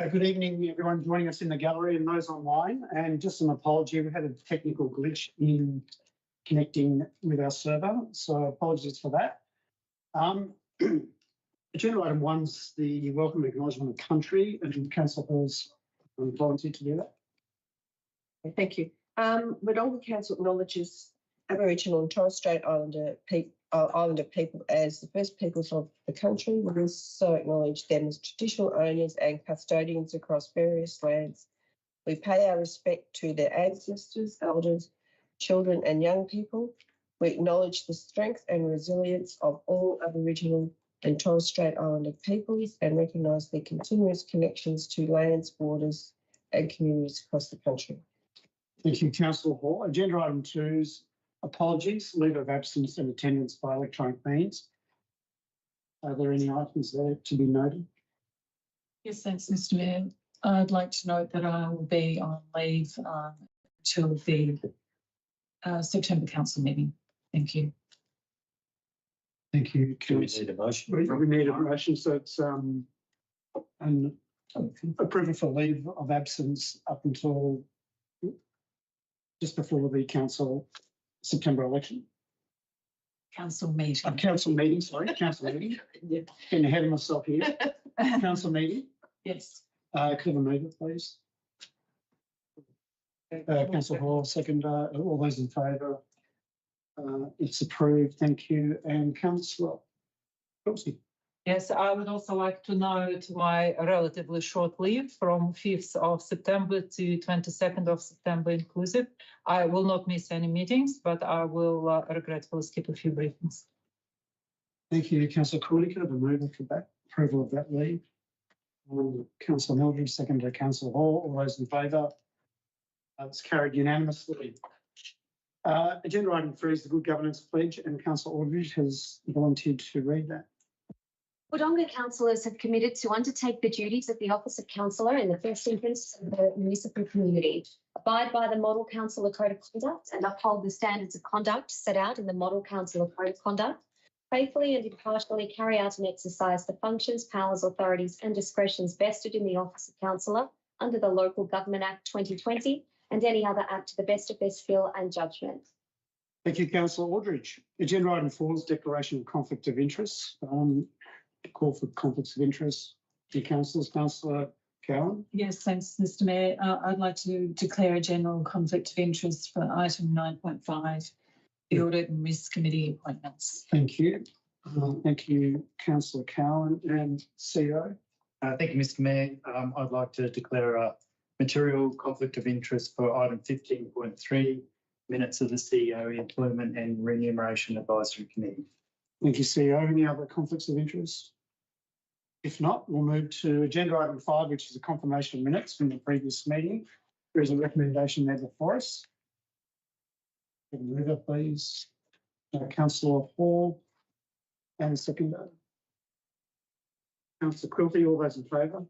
Good evening, everyone joining us in the gallery and those online. And just an apology, we had a technical glitch in connecting with our server, so apologies for that. Agenda item 1's the welcome acknowledgement of country, and Councillor Hall's volunteered to do that. Thank you. Wodonga Council acknowledges Aboriginal and Torres Strait Islander people as the first peoples of the country. We also acknowledge them as traditional owners and custodians across various lands. We pay our respect to their ancestors, elders, children and young people. We acknowledge the strength and resilience of all Aboriginal and Torres Strait Islander peoples and recognise their continuous connections to lands, borders and communities across the country. Thank you, Councillor Hall. Agenda item 2's apologies, leave of absence and attendance by electronic means. Are there any items there to be noted? Yes, thanks, Mr. Mayor. I'd like to note that I will be on leave until the September council meeting. Thank you. Thank you, Do we Councillor. need a motion? We need a motion, so it's an approval for leave of absence up until just before the council September election. Council meeting. Council meeting, sorry, council meeting. Yeah. Getting ahead of myself here. Council meeting. Yes. Could I have a mover, please? Councillor Hall, second. All those in favour? It's approved. Thank you. And Councillor Kelsey. Yes, I would also like to note my relatively short leave from 5th of September to 22nd of September inclusive. I will not miss any meetings, but I will regretfully skip a few briefings. Thank you, Councillor Cooley. Could I have a mover for that approval of that leave? Councillor Mildred, second to Councillor Hall. All those in favour? It's carried unanimously. Agenda item 3 is the Good Governance Pledge, and Councillor Aldridge has volunteered to read that. Wodonga councillors have committed to undertake the duties of the office of councillor in the first instance of the municipal community, abide by the Model Councillor Code of Conduct and uphold the standards of conduct set out in the Model Councillor Code of Conduct, faithfully and impartially carry out and exercise the functions, powers, authorities and discretions vested in the office of councillor under the Local Government Act 2020 and any other act to the best of their skill and judgment. Thank you, Councillor Aldridge. Agenda item 4 is declaration of conflict of interest. Call for conflicts of interest. Dear councillors, Councillor Cowan. Yes, thanks, Mr. Mayor. I'd like to declare a general conflict of interest for item 9.5, the Audit and Risk Committee appointments. Thank you. Thank you, Councillor Cowan and CEO. Thank you, Mr. Mayor. I'd like to declare a material conflict of interest for item 15.3, minutes of the CEO Employment and Remuneration Advisory Committee. Thank you, CEO. Any other conflicts of interest? If not, we'll move to agenda item 5, which is a confirmation of minutes from the previous meeting. There is a recommendation there before us. Mover, please. Councillor Hall and seconder. Councillor Quilty, all those in favour?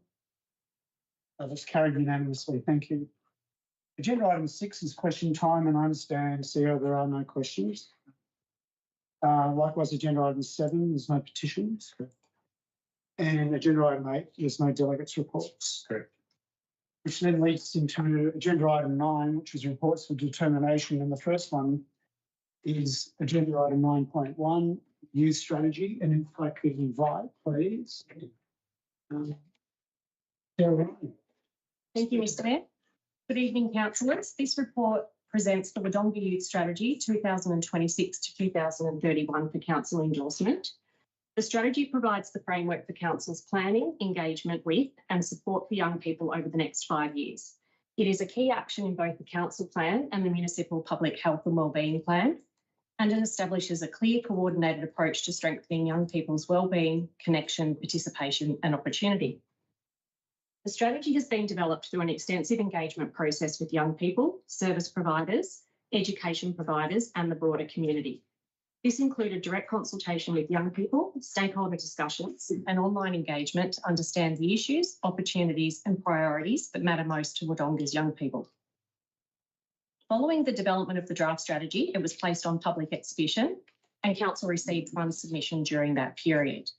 That's carried unanimously. Thank you. Agenda item 6 is question time, and I understand, CEO, there are no questions. Likewise, agenda item 7, there's no petitions. Correct. And agenda item 8, there's no delegates' reports. Correct. Which then leads into agenda item 9, which is reports for determination. And the first one is agenda item 9.1, youth strategy. And if I could invite, please. Thank you, Mr. Mayor. Good evening, councillors. This report presents the Wodonga Youth Strategy 2026 to 2031 for council endorsement. The strategy provides the framework for council's planning, engagement with and support for young people over the next 5 years. It is a key action in both the council plan and the municipal public health and wellbeing plan, and it establishes a clear coordinated approach to strengthening young people's wellbeing, connection, participation and opportunity. The strategy has been developed through an extensive engagement process with young people, service providers, education providers and the broader community. This included direct consultation with young people, stakeholder discussions and online engagement to understand the issues, opportunities and priorities that matter most to Wodonga's young people. Following the development of the draft strategy, it was placed on public exhibition and council received one submission during that period.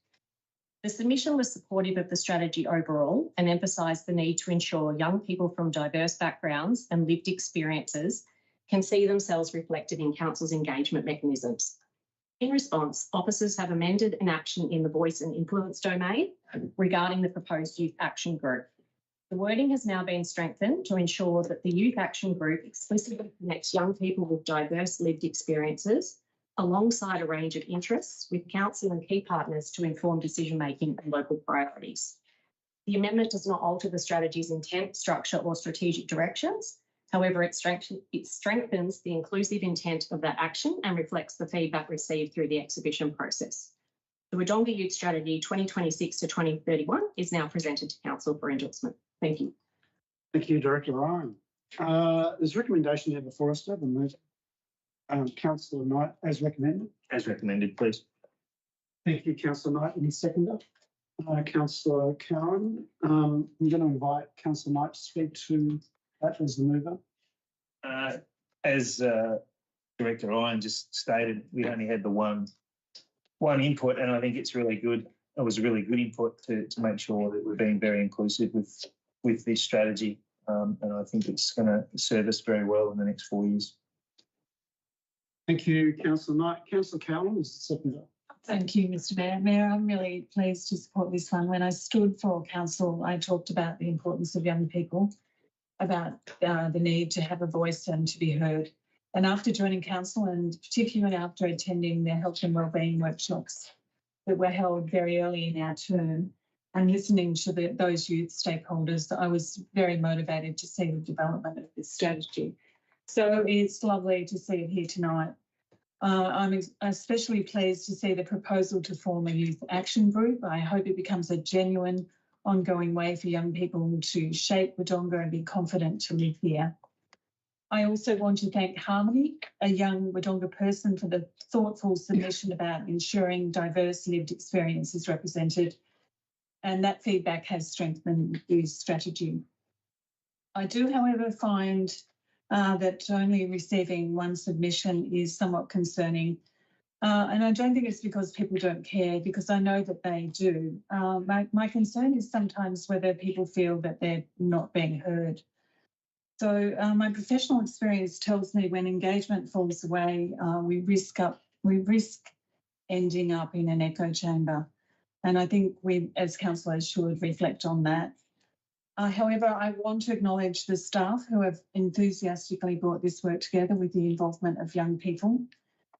The submission was supportive of the strategy overall and emphasised the need to ensure young people from diverse backgrounds and lived experiences can see themselves reflected in council's engagement mechanisms. In response, officers have amended an action in the voice and influence domain regarding the proposed youth action group. The wording has now been strengthened to ensure that the youth action group explicitly connects young people with diverse lived experiences alongside a range of interests with council and key partners to inform decision-making and local priorities. The amendment does not alter the strategy's intent, structure or strategic directions. However, it strengthens the inclusive intent of that action and reflects the feedback received through the exhibition process. The Wodonga Youth Strategy 2026 to 2031 is now presented to council for endorsement. Thank you. Thank you, Director Ryan. There's a recommendation here before us to have a move. Councillor Knight, as recommended. As recommended, please. Thank you, Councillor Knight. Any seconder? Councillor Cowan. I'm going to invite Councillor Knight to speak to that as the mover. As Director Ryan just stated, we only had the one input, and I think it's really good. It was a really good input to make sure that we're being very inclusive with this strategy, and I think it's going to serve us very well in the next 4 years. Thank you, Councillor Knight. Councillor Cowan is the seconder. Thank you, Mr Mayor. Mayor, I'm really pleased to support this one. When I stood for council, I talked about the importance of young people, about the need to have a voice and to be heard. And after joining council, and particularly after attending the health and wellbeing workshops that were held very early in our term, and listening to those youth stakeholders, I was very motivated to see the development of this strategy. So it's lovely to see it here tonight. I'm especially pleased to see the proposal to form a youth action group. I hope it becomes a genuine, ongoing way for young people to shape Wodonga and be confident to live here. I also want to thank Harmony, a young Wodonga person, for the thoughtful submission about ensuring diverse lived experience is represented, and that feedback has strengthened the strategy. I do, however, find that only receiving one submission is somewhat concerning. And I don't think it's because people don't care, because I know that they do. My concern is sometimes whether people feel that they're not being heard. So my professional experience tells me when engagement falls away, we risk ending up in an echo chamber. And I think we as councillors should reflect on that. However, I want to acknowledge the staff who have enthusiastically brought this work together with the involvement of young people.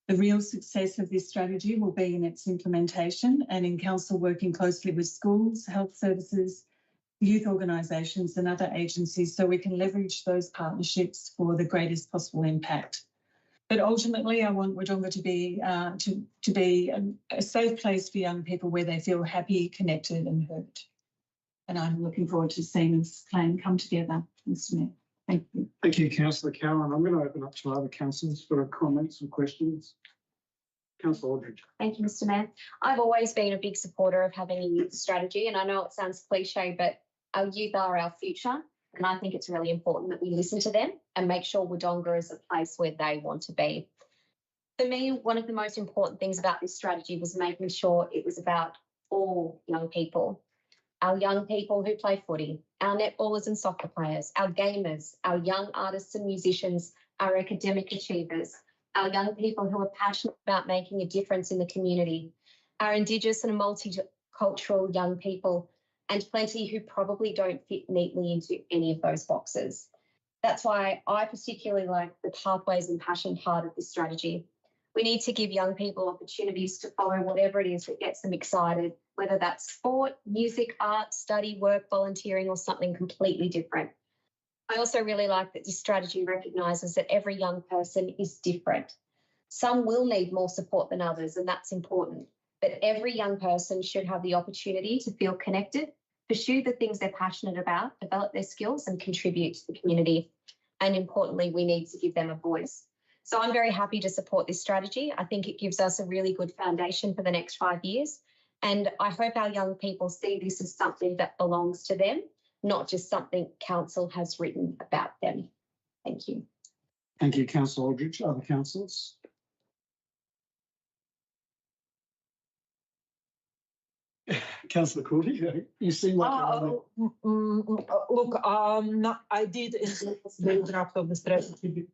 The real success of this strategy will be in its implementation and in council working closely with schools, health services, youth organisations and other agencies so we can leverage those partnerships for the greatest possible impact. But ultimately, I want Wodonga to be a safe place for young people where they feel happy, connected and heard. And I'm looking forward to seeing this plan come together, Mr Mayor. Thank you. Thank you, Councillor Cowan. I'm going to open up to other councillors for comments and questions. Councillor Aldridge. Thank you, Mr Mayor. I've always been a big supporter of having a youth strategy, and I know it sounds cliche, but our youth are our future, and I think it's really important that we listen to them and make sure Wodonga is a place where they want to be. For me, one of the most important things about this strategy was making sure it was about all young people. Our young people who play footy, our netballers and soccer players, our gamers, our young artists and musicians, our academic achievers, our young people who are passionate about making a difference in the community, our Indigenous and multicultural young people, and plenty who probably don't fit neatly into any of those boxes. That's why I particularly like the pathways and passion part of this strategy. We need to give young people opportunities to follow whatever it is that gets them excited, whether that's sport, music, art, study, work, volunteering, or something completely different. I also really like that this strategy recognises that every young person is different. Some will need more support than others, and that's important. But every young person should have the opportunity to feel connected, pursue the things they're passionate about, develop their skills and contribute to the community. And importantly, we need to give them a voice. So I'm very happy to support this strategy. I think it gives us a really good foundation for the next 5 years. And I hope our young people see this as something that belongs to them, not just something council has written about them. Thank you. Thank you, Councillor Aldridge. Other councillors? Councillor Cooley, you seem like you're on Look, I did endorse the draft of the strategy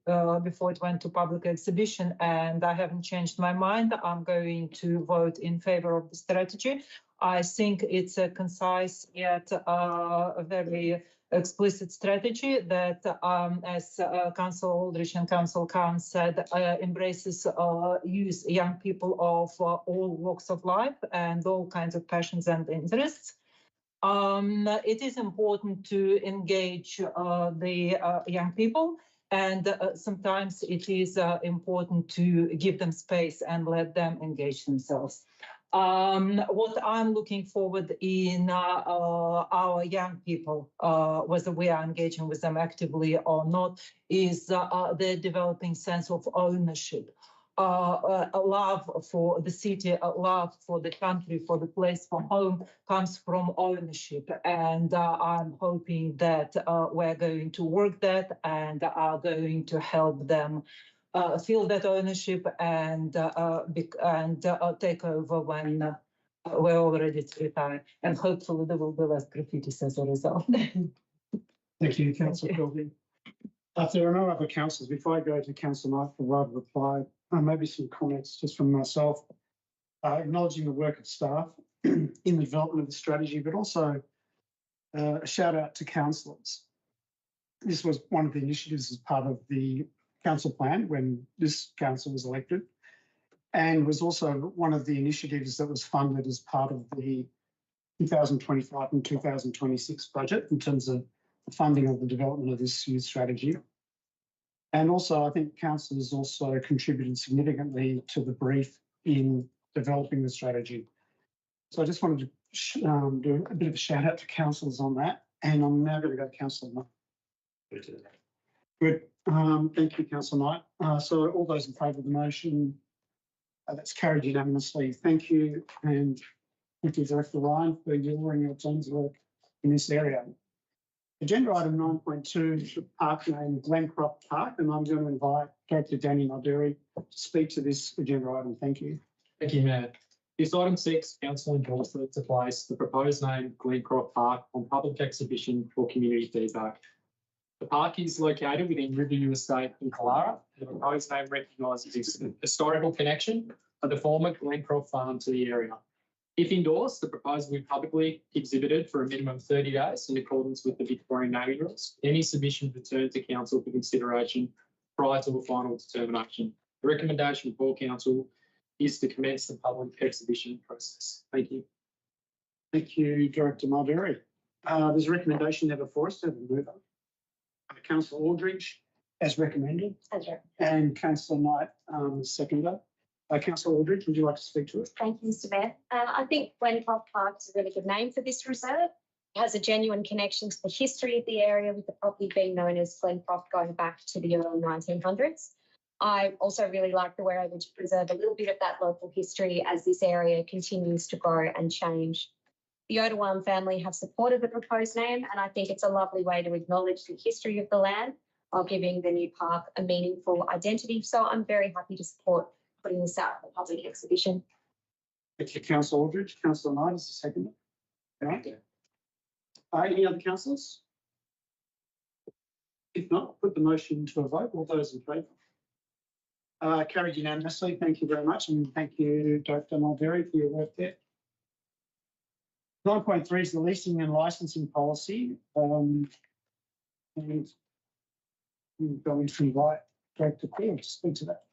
before it went to public exhibition, and I haven't changed my mind. I'm going to vote in favor of the strategy. I think it's a concise yet a very explicit strategy that, as Councillor Aldrich and Councillor Khan said, embraces youth, young people of all walks of life and all kinds of passions and interests. It is important to engage the young people, and sometimes it is important to give them space and let them engage themselves. What I'm looking forward in our young people, whether we are engaging with them actively or not, is their developing sense of ownership. A love for the city, a love for the country, for the place, for home comes from ownership. And I'm hoping that we're going to work that and are going to help them feel that ownership and take over when we're all ready to retire. And hopefully there will be less graffitis as a result. Thank you, Councillor Cooley. If there are no other councillors, before I go to Councillor Knight for right of reply, maybe some comments just from myself, acknowledging the work of staff in the development of the strategy, but also a shout out to councillors. This was one of the initiatives as part of the council plan when this council was elected, and was also one of the initiatives that was funded as part of the 2025 and 2026 budget in terms of the funding of the development of this youth strategy. And also, I think councillors also contributed significantly to the brief in developing the strategy. So I just wanted to do a bit of a shout out to councillors on that. And I'm now going to go to Councillor Knight. Good. Thank you, Councillor Knight. So all those in favour of the motion, that's carried unanimously. Thank you. And thank you, Director Ryan, for your team's work in this area. Agenda item 9.2 is the park name Glencroft Park, and I'm going to invite Director Danny Mulderry to speak to this agenda item. Thank you. Thank you, Mayor. This item seeks council endorsement to place the proposed name Glencroft Park on public exhibition for community feedback. The park is located within Riverview Estate in Killara, and the proposed name recognises its historical connection of the former Glencroft farm to the area. If endorsed, the proposal will be publicly exhibited for a minimum of 30 days in accordance with the Victorian naming rules. Any submission returned to council for consideration prior to a final determination. The recommendation for council is to commence the public exhibition process. Thank you. Thank you, Director Mulderry. There's a recommendation there before us to have a mover. Councillor Aldridge, as recommended, and Councillor Knight, seconder. Councillor Aldridge, would you like to speak to it? Thank you, Mr. Mayor. I think Glencroft Park is a really good name for this reserve. It has a genuine connection to the history of the area, with the property being known as Glencroft going back to the early 1900s. I also really like that we're able to preserve a little bit of that local history as this area continues to grow and change. The Wodonga family have supported the proposed name, and I think it's a lovely way to acknowledge the history of the land while giving the new park a meaningful identity. So I'm very happy to support putting this out for public exhibition. Thank you, Councillor Aldridge. Councillor Knight is the seconder. Right. Any other councillors? If not, I'll put the motion to a vote. All those in favour? Carried unanimously. Thank you very much, and thank you, Director Mulderry, for your work there. 9.3 is the leasing and licensing policy. And I'm going to invite Director Pearl to speak to that.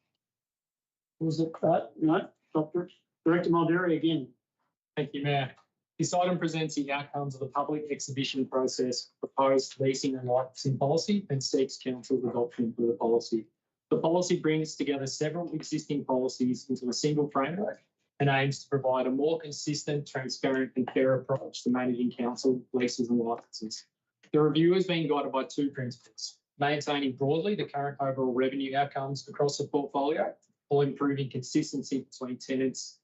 Was it that? No, Director Mulderry again. Thank you, Mayor. This item presents the outcomes of the public exhibition process, proposed leasing and licensing policy, and seeks council adoption for the policy. The policy brings together several existing policies into a single framework and aims to provide a more consistent, transparent and fair approach to managing council leases and licences. The review has been guided by two principles: maintaining broadly the current overall revenue outcomes across the portfolio, while improving consistency between tenants,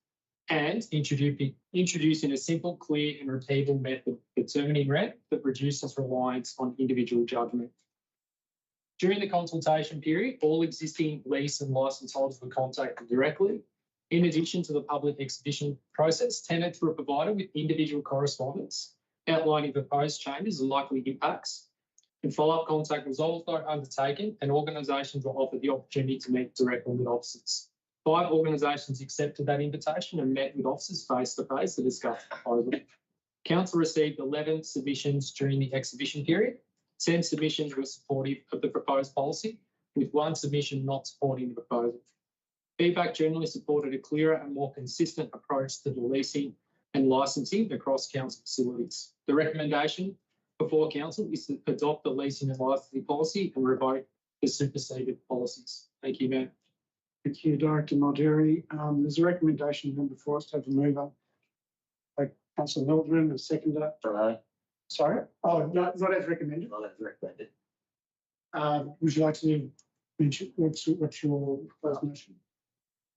and introducing a simple, clear and repeatable method for determining rent that reduces reliance on individual judgment. During the consultation period, all existing lease and licence holders were contacted directly. In addition to the public exhibition process, tenants were provided with individual correspondence outlining proposed changes and likely impacts. And follow-up contact was also undertaken, and organisations were offered the opportunity to meet directly with officers. 5 organisations accepted that invitation and met with officers face-to-face to discuss the proposal. Council received 11 submissions during the exhibition period. 10 submissions were supportive of the proposed policy, with 1 submission not supporting the proposal. Feedback generally supported a clearer and more consistent approach to the leasing and licensing across council facilities. The recommendation before council is to adopt the leasing and licensing policy and revoke the superseded policies. Thank you, Mayor. Thank you, Director Mulderry. There's a recommendation then before us to have a mover by Councillor Mildren, a seconder. Hello. Sorry? Oh, no, not as recommended. Not as recommended. Would you like to mention what's your proposed motion?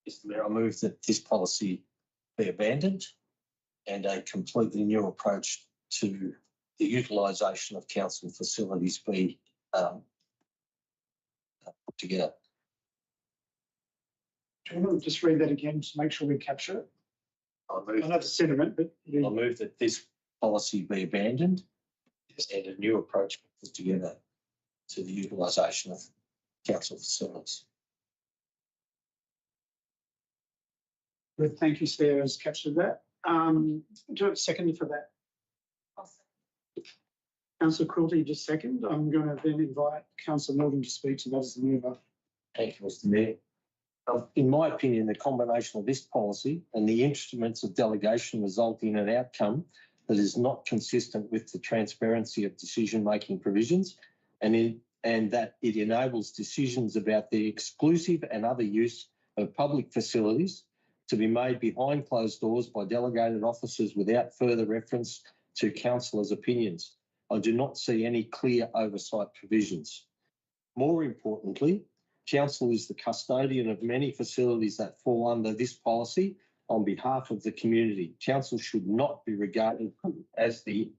Mr. Mayor, I move that this policy be abandoned and a completely new approach to the utilisation of council facilities be put together. Do you want to just read that again to make sure we capture it? I know the sentiment, but I move that this policy be abandoned and a new approach be put together to the utilisation of council facilities. good. Thank you, Sarah, has captured that. Do you have a second for that? Councillor Quilty, just second. I'm going to then invite Councillor Milton to speak to that as the mover. Thank you, Mr. Mayor. In my opinion, the combination of this policy and the instruments of delegation result in an outcome that is not consistent with the transparency of decision-making provisions and that it enables decisions about the exclusive and other use of public facilities to be made behind closed doors by delegated officers without further reference to councillors' opinions. I do not see any clear oversight provisions. More importantly, Council is the custodian of many facilities that fall under this policy on behalf of the community. Council should not be regarded as the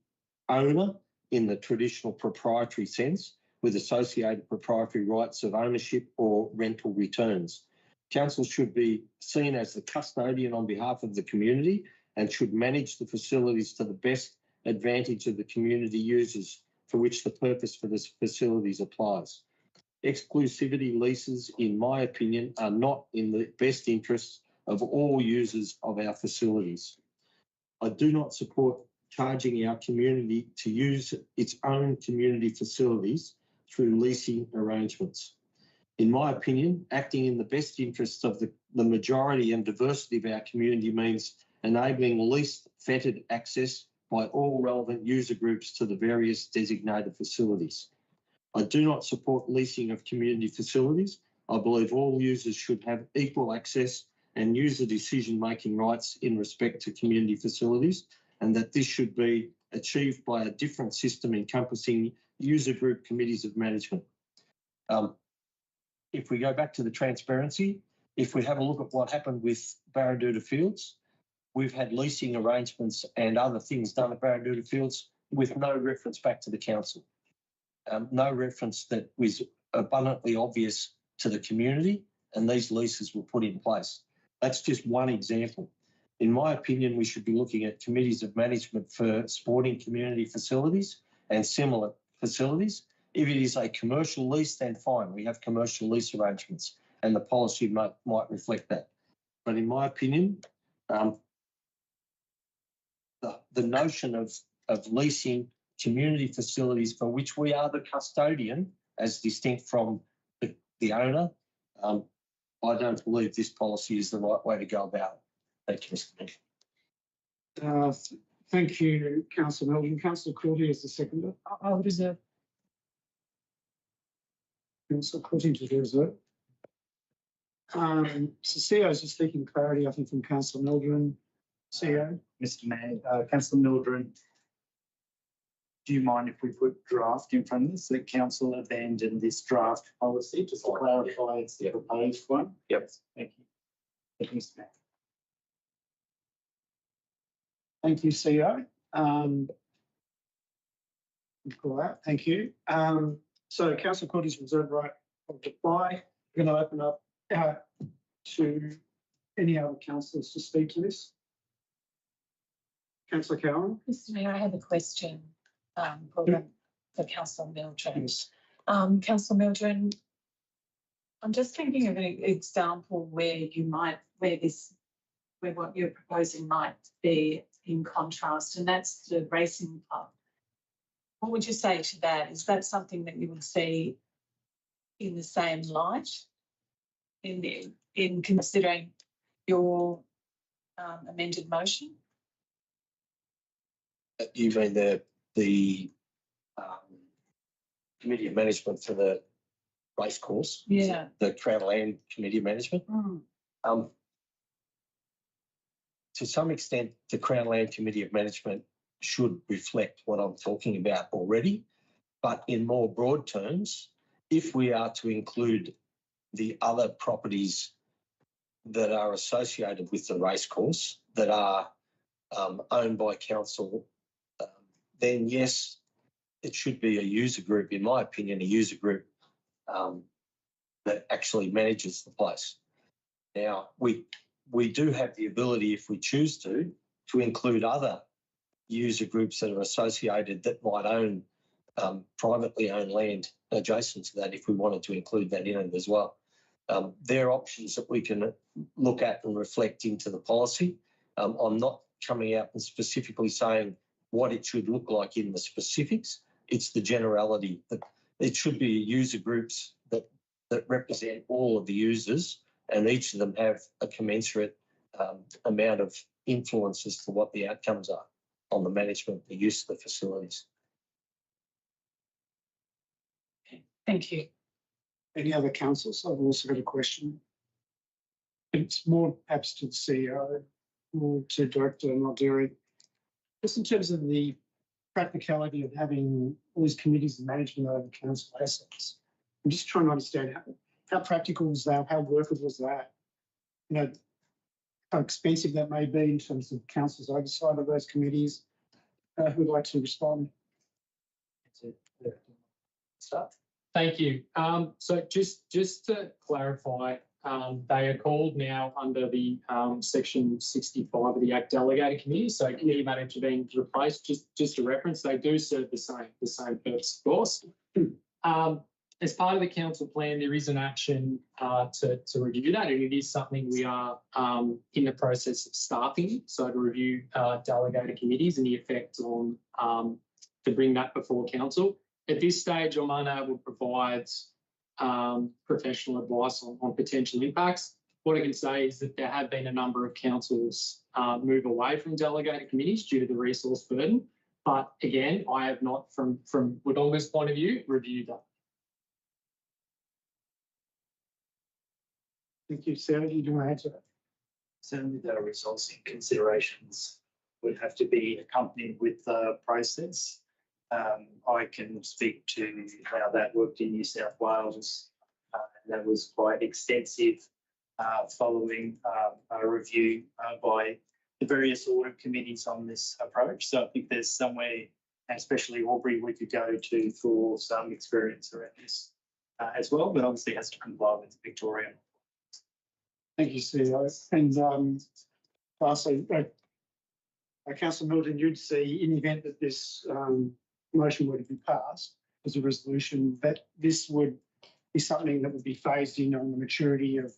owner in the traditional proprietary sense with associated proprietary rights of ownership or rental returns. Council should be seen as the custodian on behalf of the community and should manage the facilities to the best advantage of the community users for which the purpose for this facilities applies. Exclusivity leases, in my opinion, are not in the best interests of all users of our facilities. I do not support charging our community to use its own community facilities through leasing arrangements. In my opinion, acting in the best interests of the majority and diversity of our community means enabling least fettered access by all relevant user groups to the various designated facilities. I do not support leasing of community facilities. I believe all users should have equal access and user decision-making rights in respect to community facilities, and that this should be achieved by a different system encompassing user group committees of management. If we go back to the transparency, if we have a look at what happened with Barraduda Fields, we've had leasing arrangements and other things done at Barraduda Fields with no reference back to the council. No reference that was abundantly obvious to the community, and these leases were put in place. That's just one example. In my opinion, we should be looking at committees of management for sporting community facilities and similar facilities. If it is a commercial lease, then fine, we have commercial lease arrangements and the policy might reflect that. But in my opinion, the notion of leasing community facilities for which we are the custodian, as distinct from the owner, I don't believe this policy is the right way to go about it. Thank you, Mr. Mayor. Thank you, Councillor Melvin. Councillor Quilty is the seconder. I'll reserve. Councillor Quilty to the reserve. So CEO is just seeking clarity, I think, from Councillor Mildren. CEO. Mr. Mayor, Councillor Mildren, do you mind if we put draft in front of us? The council abandoned this draft policy, just to clarify it's the proposed one. Yep. Thank you. Thank you, Mr. Mayor. Thank you, CEO. Call out. Thank you. So Councillor Quilty's reserve right of reply. We're going to open up to Any other councillors to speak to this? Councillor Cowan? Mr Mayor, I have a question for Councillor Mildred. Yes. Councillor Mildred, I'm just thinking of an example where what you're proposing might be in contrast, and that's the racing club. What would you say to that? Is that something that you would see in the same light in considering your amended motion? You mean the committee of management for the racecourse? Yeah. The Crown Land Committee of Management? To some extent, the Crown Land Committee of Management should reflect what I'm talking about already. But in more broad terms, if we are to include the other properties that are associated with the racecourse that are owned by council, then yes, it should be a user group, in my opinion, a user group that actually manages the place. Now, we do have the ability, if we choose to include other user groups that are associated that might own privately owned land adjacent to that, if we wanted to include that in it as well. There are options that we can look at and reflect into the policy. I'm not coming out and specifically saying what it should look like in the specifics. It's the generality that it should be user groups that represent all of the users, and each of them have a commensurate amount of influence as to what the outcomes are on the management, the use of the facilities. Okay, thank you. Any other councillors? I've also got a question. It's more perhaps to the CEO or to Director Naldiri. Just in terms of the practicality of having all these committees of management over council assets, I'm just trying to understand how practical is that? How workable is that? You know, how expensive that may be in terms of council's oversight of those committees. Who would like to respond? Start. Thank you. So just to clarify, they are called now under the section 65 of the Act delegated committee. So committee manager being replaced, just a reference, they do serve the same purpose, of course. As part of the council plan, there is an action to review that, and it is something we are in the process of starting. So to review delegated committees and the effect on to bring that before council. At this stage, I'm unable to provide professional advice on potential impacts. What I can say is that there have been a number of councils move away from delegated committees due to the resource burden. But again, I have not, from Wodonga's point of view, reviewed that. Thank you, Sarah. You want to add to that? Certainly, the resourcing considerations would have to be accompanied with the process. I can speak to how that worked in New South Wales. And that was quite extensive following a review by the various audit committees on this approach. So I think there's somewhere, especially Albury, we could go to for some experience around this as well, but obviously has to comply with the Victorian. Thank you, CEO. And lastly, Councillor Milton, you'd see in the event that this motion were to be passed as a resolution, that this would be something that would be phased in on the maturity of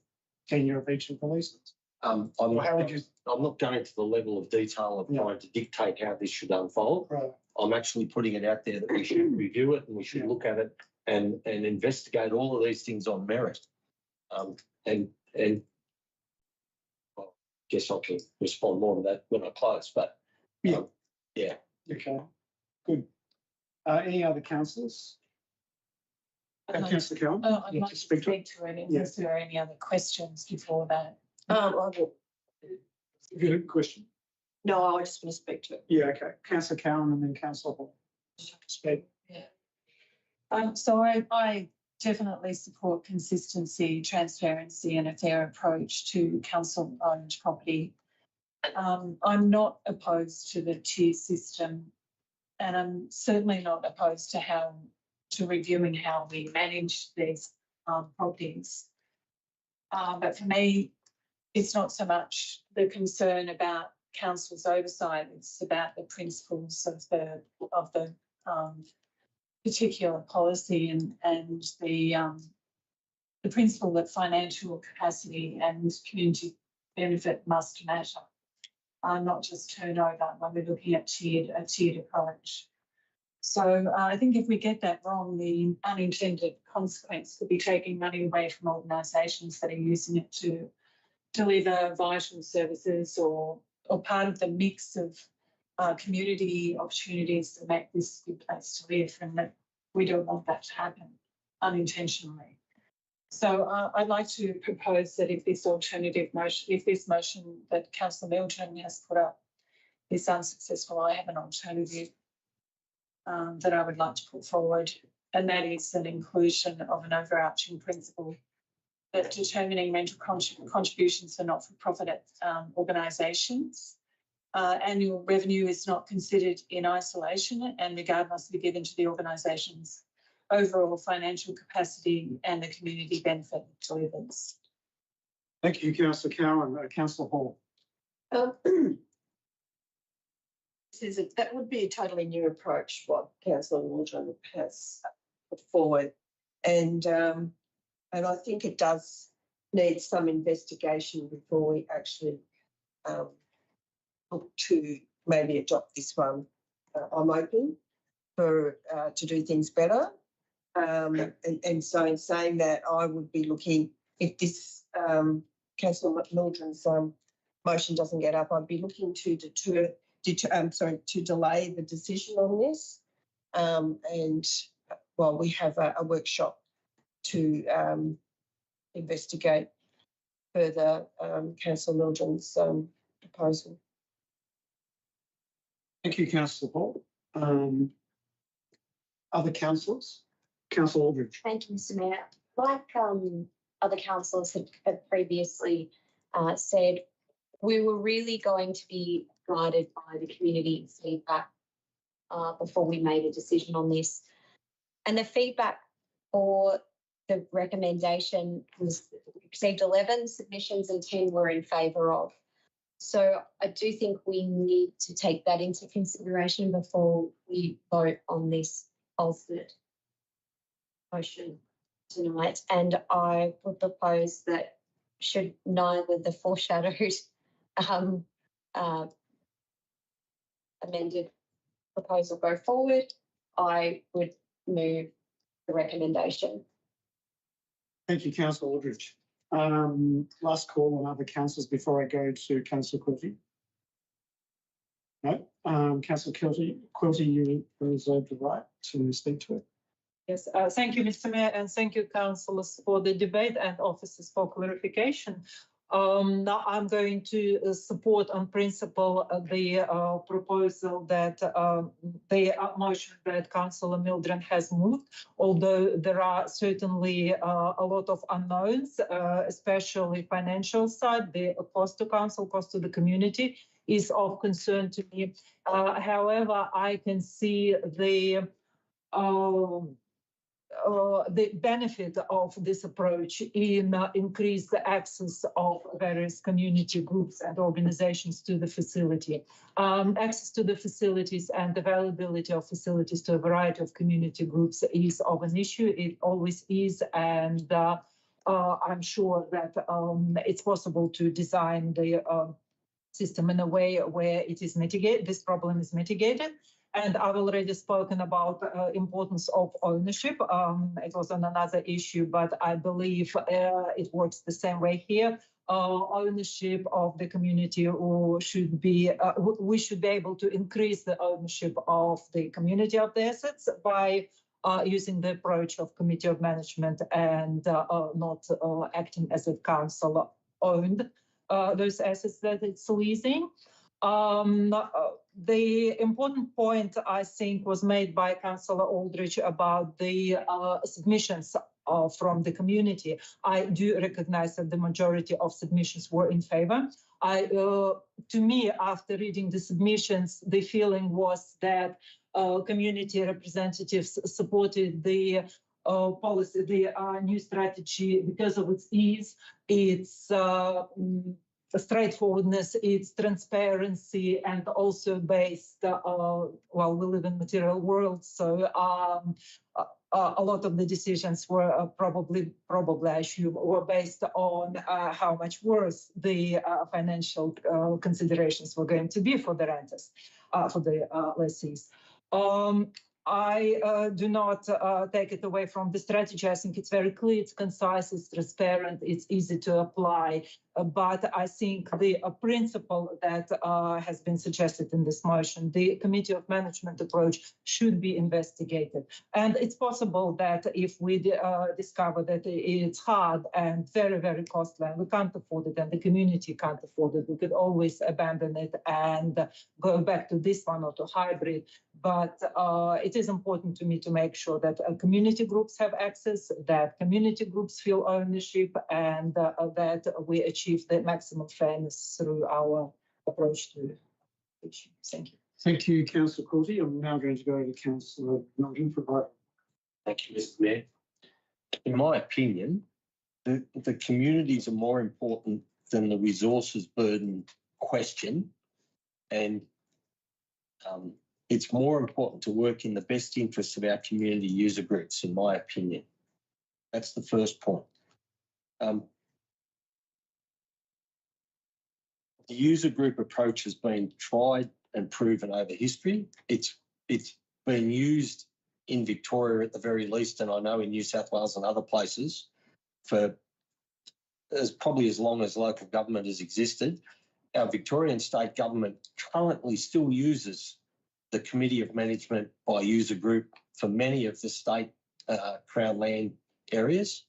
tenure of each of the leases. I'm not going to the level of detail of trying to dictate how this should unfold. Right. I'm actually putting it out there that we should review it and we should look at it and investigate all of these things on merit. And well, I guess I can respond more to that when I close. But yeah. Okay. Good. Any other councillors? Councillor Cowan? I'd like to speak to it. Is there any other questions before that? I will. Have you got a question? No, I just want to speak to it. Yeah, okay. Councillor Cowan and then Councillor Hall. Speak. Yeah. So I definitely support consistency, transparency and a fair approach to council-owned property. I'm not opposed to the tier system, and I'm certainly not opposed to reviewing how we manage these properties. But for me, it's not so much the concern about council's oversight, it's about the principles of the particular policy and the principle that financial capacity and community benefit must matter, not just turnover when we're looking at a tiered approach. So I think if we get that wrong, the unintended consequence could be taking money away from organisations that are using it to deliver vital services or part of the mix of community opportunities that make this a good place to live, and that we don't want that to happen unintentionally. So I'd like to propose that if this motion that Councillor Mildren has put up is unsuccessful, I have an alternative that I would like to put forward, and that is an inclusion of an overarching principle that determining rental contributions for not-for-profit organisations. Annual revenue is not considered in isolation, and regard must be given to the organisation's overall financial capacity and the community benefit it delivers. Thank you, Councillor Cowan. Councillor Hall. That would be a totally new approach, what Councillor Waldron has put forward. And I think it does need some investigation before we actually look to maybe adopt this one. I'm open to do things better. And so in saying that, I would be looking, if this Councillor Mildren's motion doesn't get up, I'd be looking to delay the decision on this. And while we have a workshop to investigate further Councillor Mildren's proposal. Thank you, Councillor Hall. Other councillors? Councillor Aldridge. Thank you, Mr. Mayor. Like other councillors have previously said, we were really going to be guided by the community feedback before we made a decision on this. And the feedback for the recommendation was received 11 submissions and 10 were in favour of. So I do think we need to take that into consideration before we vote on this alternate motion tonight. And I would propose that should neither the foreshadowed amended proposal go forward, I would move the recommendation. Thank you, Councillor Aldridge. Last call on other councillors before I go to Councillor Quilty. No, Councillor Quilty, you reserve the right to speak to it. Yes, thank you, Mr. Mayor, and thank you, councillors, for the debate and officers for clarification. Now I'm going to support on principle the proposal that the motion that Councillor Mildren has moved, although there are certainly a lot of unknowns, especially financial side. The cost to council, cost to the community is of concern to me. However, I can see the benefit of this approach in increased access of various community groups and organizations to the facility. Access to the facilities and availability of facilities to a variety of community groups is of an issue. It always is, and I'm sure that it's possible to design the system in a way where it is mitigated, this problem is mitigated. And I've already spoken about importance of ownership. It was on another issue, but I believe it works the same way here. Ownership of the community, or should be, we should be able to increase the ownership of the community of the assets by using the approach of committee of management and not acting as if council owned those assets that it's leasing. The important point, I think, was made by Councillor Aldridge about the submissions from the community. I do recognize that the majority of submissions were in favour. To me, after reading the submissions, the feeling was that community representatives supported the policy, the new strategy, because of its ease, its straightforwardness, its transparency, and also based, well, we live in material world, so a lot of the decisions were probably I assume, were based on how much worse the financial considerations were going to be for the renters, for the lessees. I do not take it away from the strategy. I think it's very clear, it's concise, it's transparent, it's easy to apply. But I think the principle that has been suggested in this motion, the committee of management approach, should be investigated. And it's possible that if we discover that it's hard and very, very costly, and we can't afford it, and the community can't afford it, we could always abandon it and go back to this one or to hybrid. But it is important to me to make sure that community groups have access, that community groups feel ownership, and that we achieve the maximum fairness through our approach to issue. Thank you. Thank you, Councillor Courtney. I'm now going to go to Councillor Meldrum for vote. Thank you, Mr. Mayor. In my opinion, the communities are more important than the resources burden question, and it's more important to work in the best interests of our community user groups, in my opinion. That's the first point. The user group approach has been tried and proven over history. It's been used in Victoria at the very least, and I know in New South Wales and other places, for probably as long as local government has existed. Our Victorian state government currently still uses the Committee of Management by User Group for many of the state Crown land areas.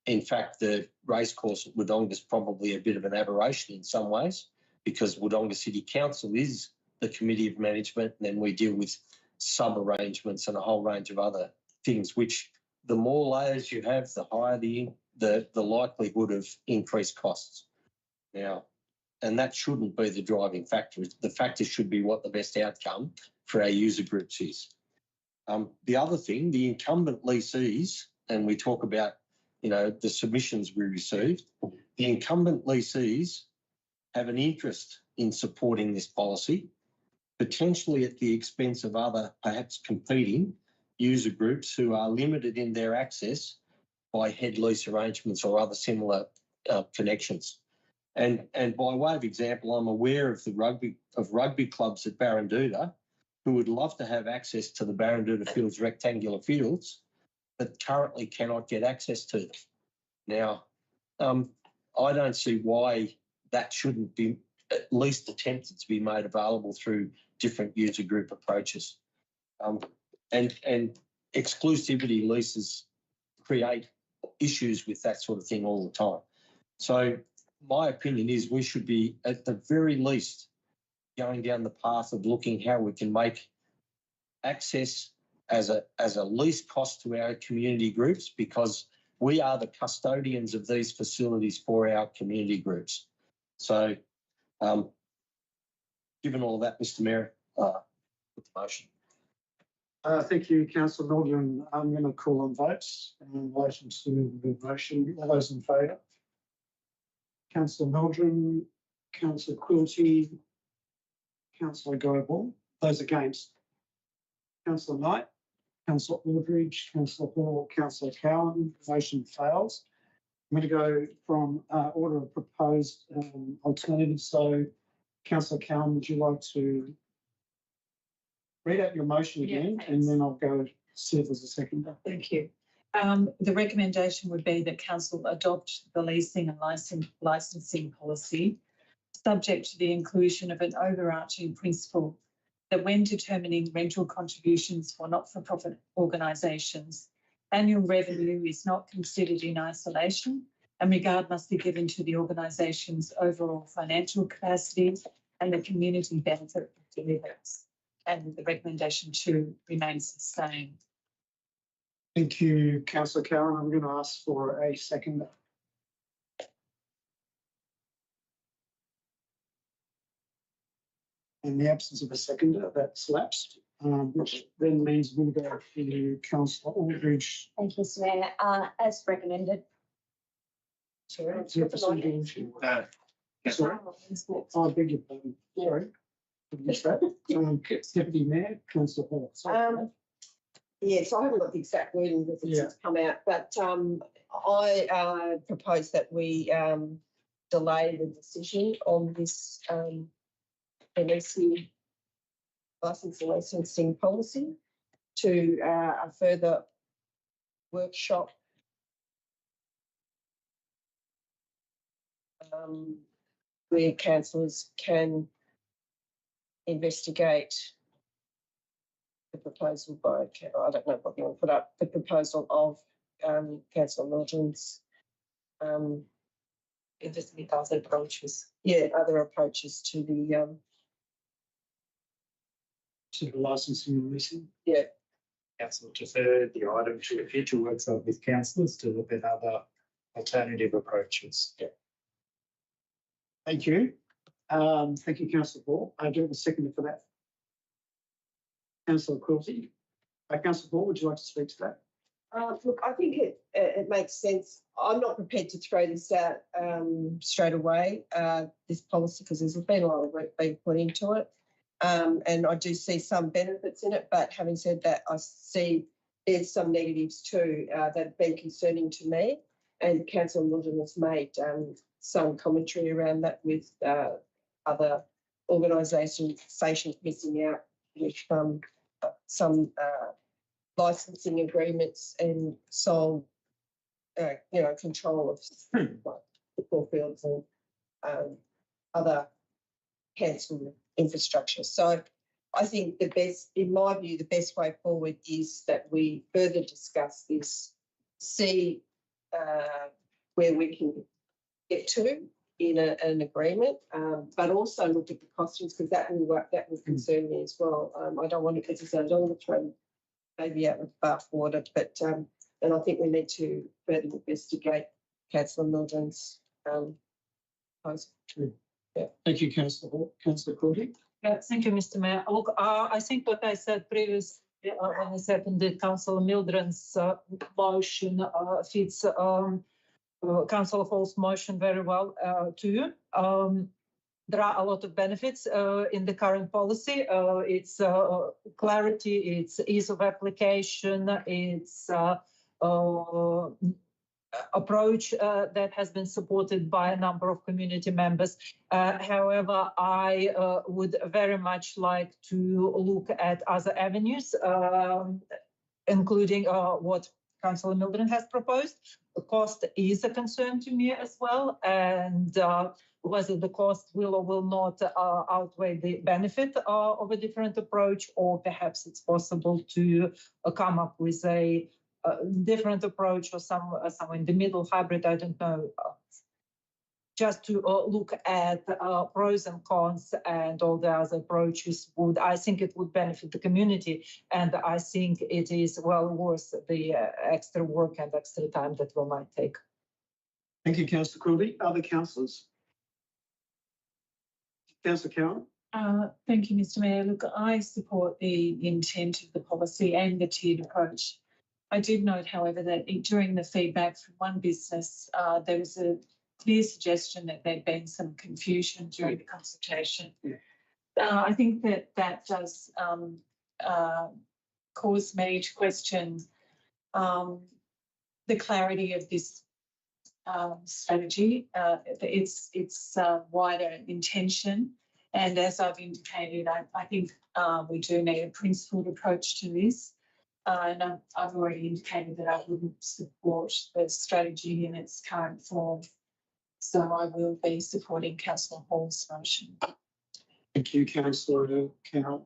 In fact, the racecourse at Wodonga is probably a bit of an aberration in some ways, because Wodonga City Council is the Committee of Management, and then we deal with sub-arrangements and a whole range of other things, which the more layers you have, the higher the likelihood of increased costs. Now, and that shouldn't be the driving factor. The factor should be what the best outcome for our user groups is. The other thing, the incumbent lessees, and we talk about, you know, the submissions we received, the incumbent lessees have an interest in supporting this policy, potentially at the expense of other, perhaps competing user groups who are limited in their access by head lease arrangements or other similar connections. And by way of example, I'm aware of rugby clubs at Barranduda who would love to have access to the Barranduda Fields rectangular fields, but currently cannot get access to them. Now, I don't see why that shouldn't be at least attempted to be made available through different user group approaches. And exclusivity leases create issues with that sort of thing all the time. So my opinion is we should be, at the very least, going down the path of looking how we can make access as a least cost to our community groups, because we are the custodians of these facilities for our community groups. So given all that, Mr. Mayor, put the motion. Thank you, Councillor Meldrum. I'm going to call on votes in relation to the motion. All those in favour? Councillor Meldrum, Councillor Quilty, Councillor Goebel. Those against? Councillor Knight, Councillor Aldridge, Councillor Hall, Councillor Cowan. Motion fails. I'm going to go from order of proposed alternatives. So, Councillor Cowan, would you like to read out your motion again, and then I'll go see if there's a seconder. Thank you. The recommendation would be that council adopt the leasing and licensing policy, subject to the inclusion of an overarching principle that when determining rental contributions for not-for-profit organisations, annual revenue is not considered in isolation, and regard must be given to the organisation's overall financial capacity and the community benefit it delivers. And the recommendation 2 remains the same. Thank you, Councillor Cowan. I'm going to ask for a seconder. In the absence of a seconder, that's lapsed. which then means we'll go to Councillor Aldridge. Thank you, Mr Mayor. As recommended. Sorry. Is there a procedural issue? Sorry, I beg your pardon. Sorry. Missed that. Deputy Mayor, Councillor Hall. Sorry. Yes, I haven't got the exact wording because it's come out, but I propose that we delay the decision on this licensing policy to a further workshop where councillors can investigate the proposal by, I don't know what you want to put up, the proposal of Councillor Mildren's Investigate other approaches. other approaches to the licensing and leasing. Council defer the item to a future workshop with councillors to look at other alternative approaches. Thank you. Thank you, Councillor Hall. I do have a second for that. Councillor Quilty. Councillor Hall, would you like to speak to that? look, I think it makes sense. I'm not prepared to throw this out straight away, this policy, because there's been a lot of work being put into it. And I do see some benefits in it, but having said that, I see there's some negatives too that have been concerning to me. And Councillor Mildren has made some commentary around that with other organisations missing out with some licensing agreements and sole, control of football fields and other council infrastructure. So I think in my view, the best way forward is that we further discuss this, see where we can get to in an agreement, but also look at the costings, because that will concern me as well. I don't want to, as I don't want to throw maybe out with bathwater, but and I think we need to further investigate Councillor Mildren's proposal. Yeah. Thank you, Councillor Hall. Councillor Courtney. Thank you, Mr. Mayor. Look, I think what I said previously when I seconded Councillor Mildren's motion fits Councillor Hall's motion very well too. There are a lot of benefits in the current policy. It's clarity, it's ease of application, it's approach that has been supported by a number of community members. However, I would very much like to look at other avenues, including what Councillor Mildren has proposed. The cost is a concern to me as well, and whether the cost will or will not outweigh the benefit of a different approach, or perhaps it's possible to come up with a different approach or somewhere in the middle, hybrid, I don't know, just to look at pros and cons and all the other approaches I think it would benefit the community, and I think it is well worth the extra work and extra time that we might take. Thank you, Councillor Courtney. Other councillors? Councillor Cowan. Thank you, Mr. Mayor. Look, I support the intent of the policy and the tiered approach. I did note, however, that during the feedback from one business, there was a clear suggestion that there'd been some confusion during the consultation. Yeah. I think that does cause me to question the clarity of this strategy, its wider intention. And as I've indicated, I think we do need a principled approach to this. And I've already indicated that I wouldn't support the strategy in its current form. So I will be supporting Councillor Hall's motion. Thank you, Councillor Cowan.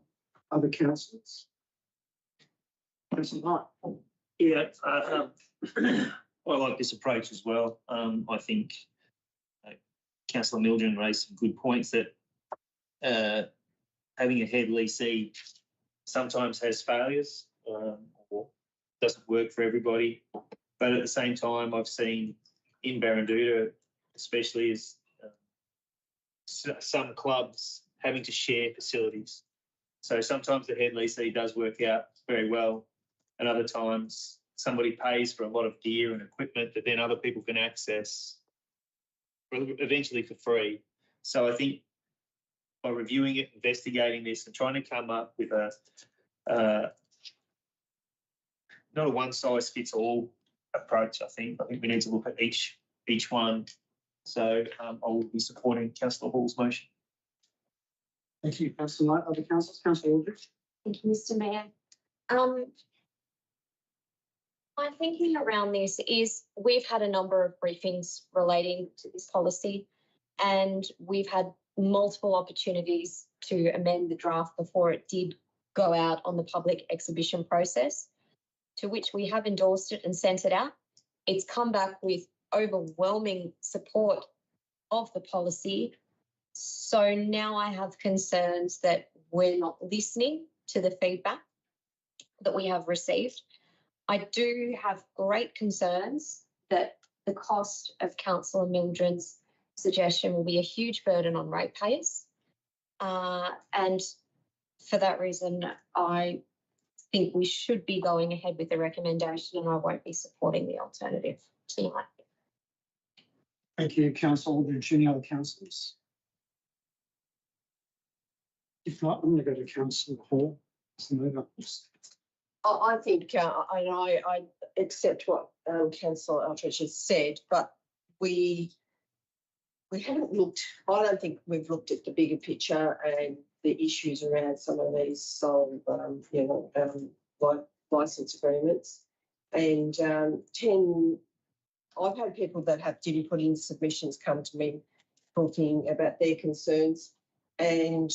Other councillors? Councillor Knight. Yeah, I like this approach as well. I think Councillor Mildren raised some good points that having a head leasee sometimes has failures or doesn't work for everybody. But at the same time, I've seen in Barranduda, especially as some clubs having to share facilities. So sometimes the head leasee does work out very well, and other times somebody pays for a lot of gear and equipment that then other people can access eventually for free. So I think by reviewing it, investigating this, and trying to come up with a not a one size fits all approach, I think we need to look at each one. So I will be supporting Councillor Hall's motion. Thank you, Councillor Knight. Other councillors, Councillor Aldridge. Thank you, Mr. Mayor. My thinking around this is we've had a number of briefings relating to this policy, and we've had multiple opportunities to amend the draft before it did go out on the public exhibition process, to which we have endorsed it and sent it out. It's come back with overwhelming support of the policy. So now I have concerns that we're not listening to the feedback that we have received. I do have great concerns that the cost of Councillor Mildren's suggestion will be a huge burden on ratepayers. And for that reason, I think we should be going ahead with the recommendation, and I won't be supporting the alternative tonight. Thank you, Councillor Aldridge. Any other councillors? If not, I'm going to go to Councillor Hall. I think, and I accept what Councillor Aldridge has said, but we haven't looked, I don't think we've looked at the bigger picture and the issues around some of these sole, licence agreements. And I've had people that didn't put in submissions come to me talking about their concerns, and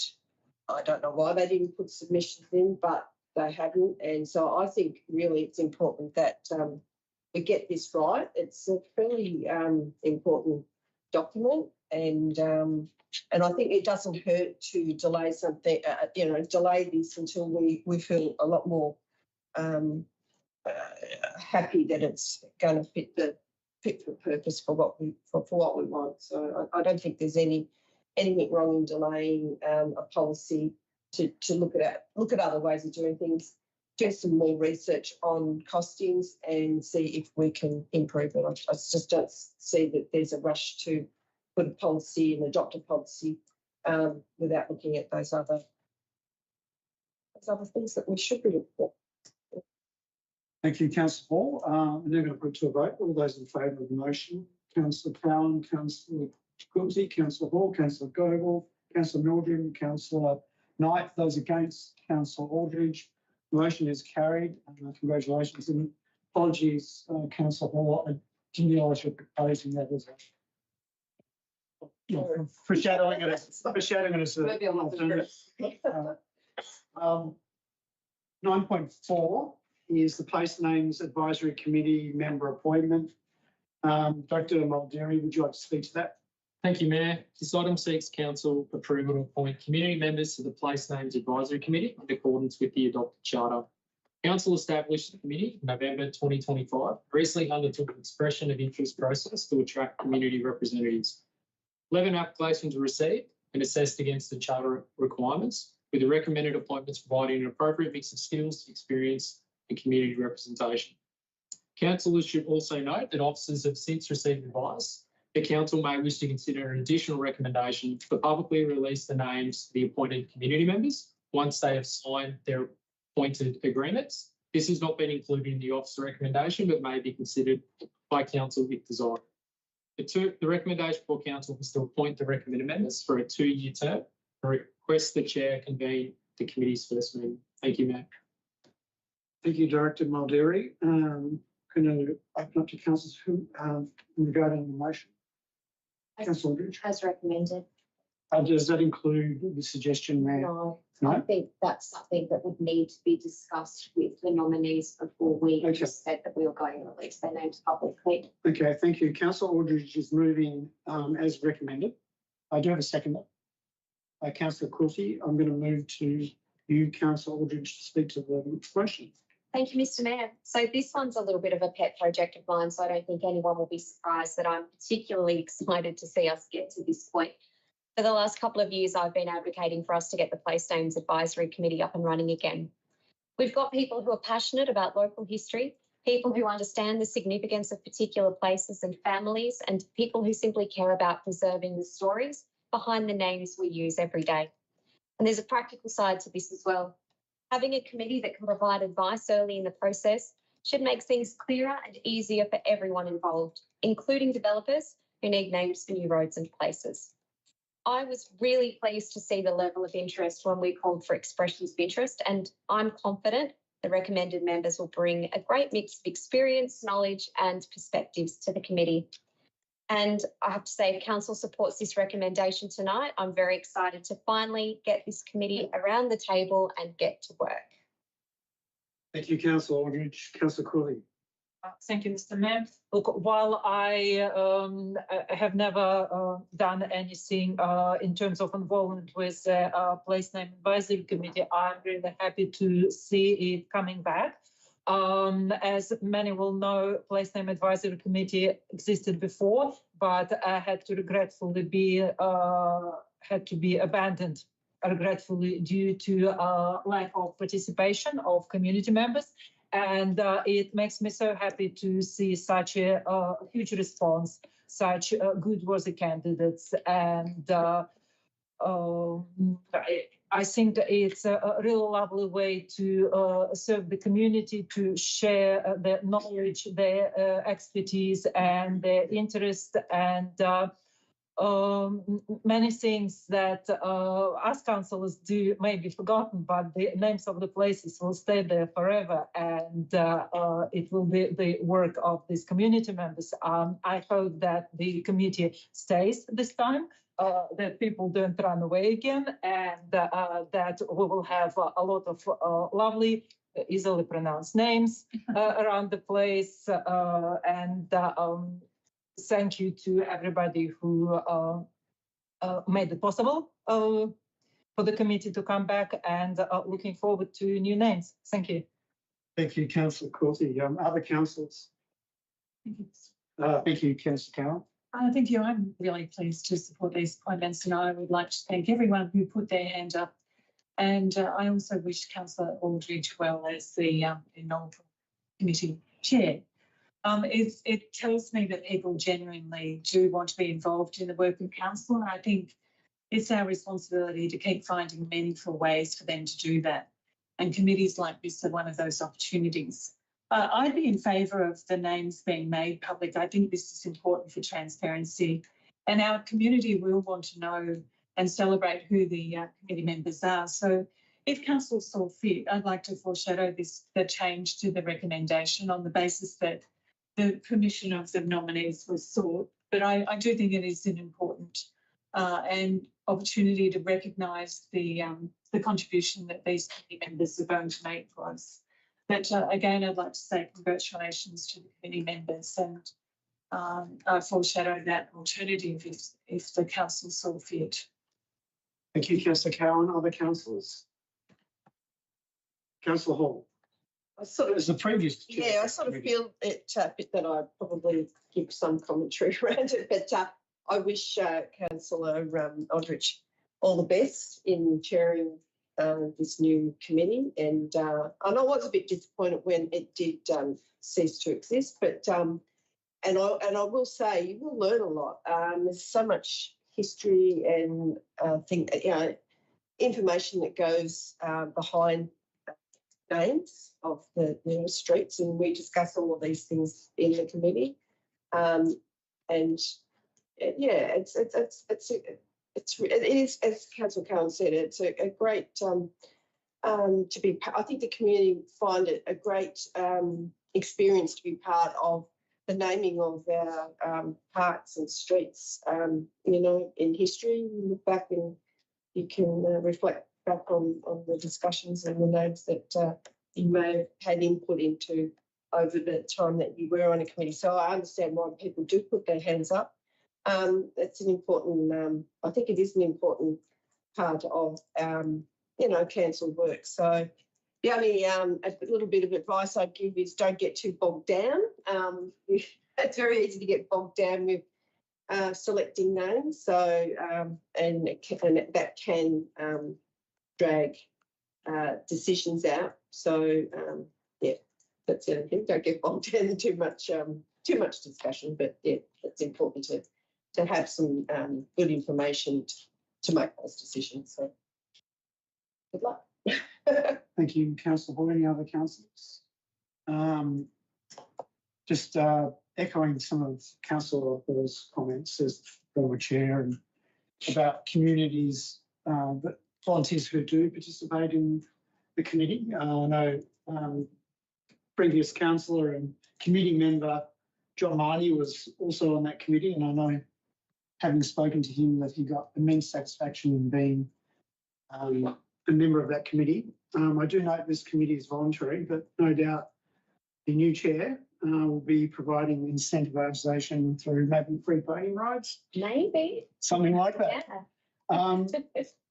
I don't know why they didn't put submissions in, but they haven't. And so I think really it's important that we get this right. It's a fairly important document, and I think it doesn't hurt to delay something, delay this until we feel a lot more happy that it's going to fit for purpose for what we want. So I don't think there's anything wrong in delaying a policy to look at other ways of doing things, do some more research on costings and see if we can improve it. I just don't see that there's a rush to put a policy and adopt a policy without looking at those other things that we should be looking for. Thank you, Councillor Hall. I'm now going to put to a vote. All those in favour of the motion: Councillor Cowan, Councillor Quilty, Councillor Hall, Councillor Goble, Councillor Mildred, Councillor Knight. Those against: Councillor Aldridge. The motion is carried. Congratulations and apologies, Councillor Hall. I didn't realise you're proposing that as a foreshadowing it as an alternative. 9.4 is the Place Names Advisory Committee member appointment. Dr. Mulderry, would you like to speak to that? Thank you, Mayor. This item seeks council approval to appoint community members to the Place Names Advisory Committee in accordance with the adopted charter. Council established the committee in November 2025, recently undertook an expression of interest process to attract community representatives. 11 applications were received and assessed against the charter requirements, with the recommended appointments providing an appropriate mix of skills, experience and community representation. Councillors should also note that officers have since received advice the council may wish to consider an additional recommendation to publicly release the names of the appointed community members once they have signed their appointed agreements. This has not been included in the officer recommendation, but may be considered by council if desired. The recommendation for council is to appoint the recommended members for a 2-year term. I request the chair convene the committee's first meeting. Thank you, Mayor. Thank you, Director Mulderry. Going to open up to councillors regarding the motion. Councillor Aldridge. As recommended. Does that include the suggestion, Mayor? No, No? I think that's something that would need to be discussed with the nominees before we Okay. just said that we were going to release their names publicly. Okay, thank you. Councillor Aldridge is moving as recommended. I do have a seconder. Councillor Quilty, I'm going to move to you, Councillor Aldridge, to speak to the motion. Thank you, Mr. Mayor. So this one's a little bit of a pet project of mine, so I don't think anyone will be surprised that I'm particularly excited to see us get to this point. For the last couple of years, I've been advocating for us to get the Place Names Advisory Committee up and running again. We've got people who are passionate about local history, people who understand the significance of particular places and families, and people who simply care about preserving the stories behind the names we use every day. And there's a practical side to this as well. Having a committee that can provide advice early in the process should make things clearer and easier for everyone involved, including developers who need names for new roads and places. I was really pleased to see the level of interest when we called for expressions of interest, and I'm confident the recommended members will bring a great mix of experience, knowledge and perspectives to the committee. And I have to say, if council supports this recommendation tonight, I'm very excited to finally get this committee around the table and get to work. Thank you, Councillor Aldridge. Councillor Cooley. Thank you, Mr. Mayor. Look, while I have never done anything in terms of involvement with the Place Name Advisory Committee, I'm really happy to see it coming back. As many will know, Place Name Advisory Committee existed before, but had to regretfully be abandoned, regretfully due to lack of participation of community members. And it makes me so happy to see such a huge response, such good worthy candidates. And I think that it's a really lovely way to serve the community, to share their knowledge, their expertise and their interest, and many things that us councillors do may be forgotten, but the names of the places will stay there forever, and it will be the work of these community members. I hope that the committee stays this time, that people don't run away again, and that we will have a lot of lovely, easily pronounced names around the place, and thank you to everybody who made it possible for the committee to come back, and looking forward to new names. Thank you. Thank you, Councillor Cooley. Other councillors? Thank you, Councillor Carroll. Thank you. I'm really pleased to support these appointments, and I would like to thank everyone who put their hand up. And I also wish Councillor Aldridge well as the inaugural committee chair. It tells me that people genuinely do want to be involved in the work of council, and I think it's our responsibility to keep finding meaningful ways for them to do that. And committees like this are one of those opportunities. I'd be in favour of the names being made public. I think this is important for transparency, and our community will want to know and celebrate who the committee members are. So if council saw fit, I'd like to foreshadow the change to the recommendation on the basis that the permission of the nominees was sought. But I do think it is an important and opportunity to recognise the contribution that these committee members are going to make for us. But again, I'd like to say congratulations to the committee members, and I foreshadow that alternative if the council saw fit. Thank you, Councillor Cowan. Other councillors? Councillor Hall. I sort As the previous chair. Yeah, I sort of feel it bit that I probably give some commentary around it, but I wish Councillor Aldridge all the best in chairing this new committee, and I was a bit disappointed when it did cease to exist, but and I will say you will learn a lot. There's so much history and information that goes behind names of the streets, and we discuss all of these things in the committee. And yeah, it is, as Councillor Cowan said, it's a great to be. I think the community find it a great experience to be part of the naming of our parks and streets. In history, you look back and you can reflect back on the discussions and the names that you may have had input into over the time that you were on a committee. So I understand why people do put their hands up. It's an important, I think it is an important part of, council work. So the only a little bit of advice I'd give is don't get too bogged down. It's very easy to get bogged down with selecting names. So, and that can drag decisions out. So, yeah, that's the only thing. Don't get bogged down in too much discussion, but yeah, it's important to have some good information to make those decisions. So, good luck. Thank you, Councillor Hall. Any other councillors? Just echoing some of Councillor Hall's comments as former chair and about communities, that volunteers who do participate in the committee. I know previous councillor and committee member John Marnie was also on that committee, and I know, having spoken to him, that he got immense satisfaction in being a member of that committee. I do note this committee is voluntary, but no doubt the new chair will be providing incentivisation through maybe free podium rides, Maybe. something like that. Yeah.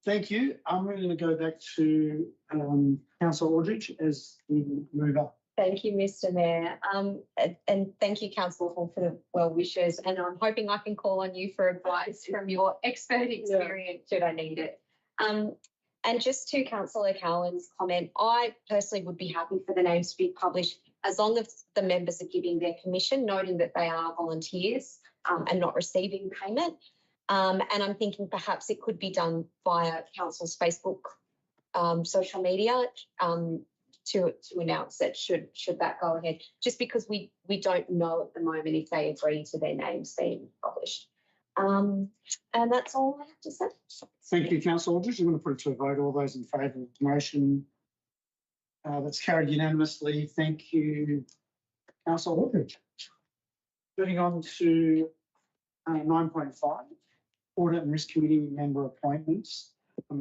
Thank you. I'm going to go back to Councillor Aldridge as the mover. Thank you, Mr. Mayor. And thank you, Councillor Hall, for the well wishes. And I'm hoping I can call on you for advice from your expert experience should I need it. And just to Councillor Cowan's comment, I personally would be happy for the names to be published as long as the members are giving their permission, noting that they are volunteers and not receiving payment. And I'm thinking perhaps it could be done via Council's Facebook social media to announce that should that go ahead, just because we don't know at the moment if they agree to their names being published. And that's all I have to say. Thank you, Councillor Aldridge. I'm going to put it to a vote. All those in favour of the motion, that's carried unanimously. Thank you, Councillor Aldridge. Moving on to 9.5, Audit and Risk Committee member appointments. I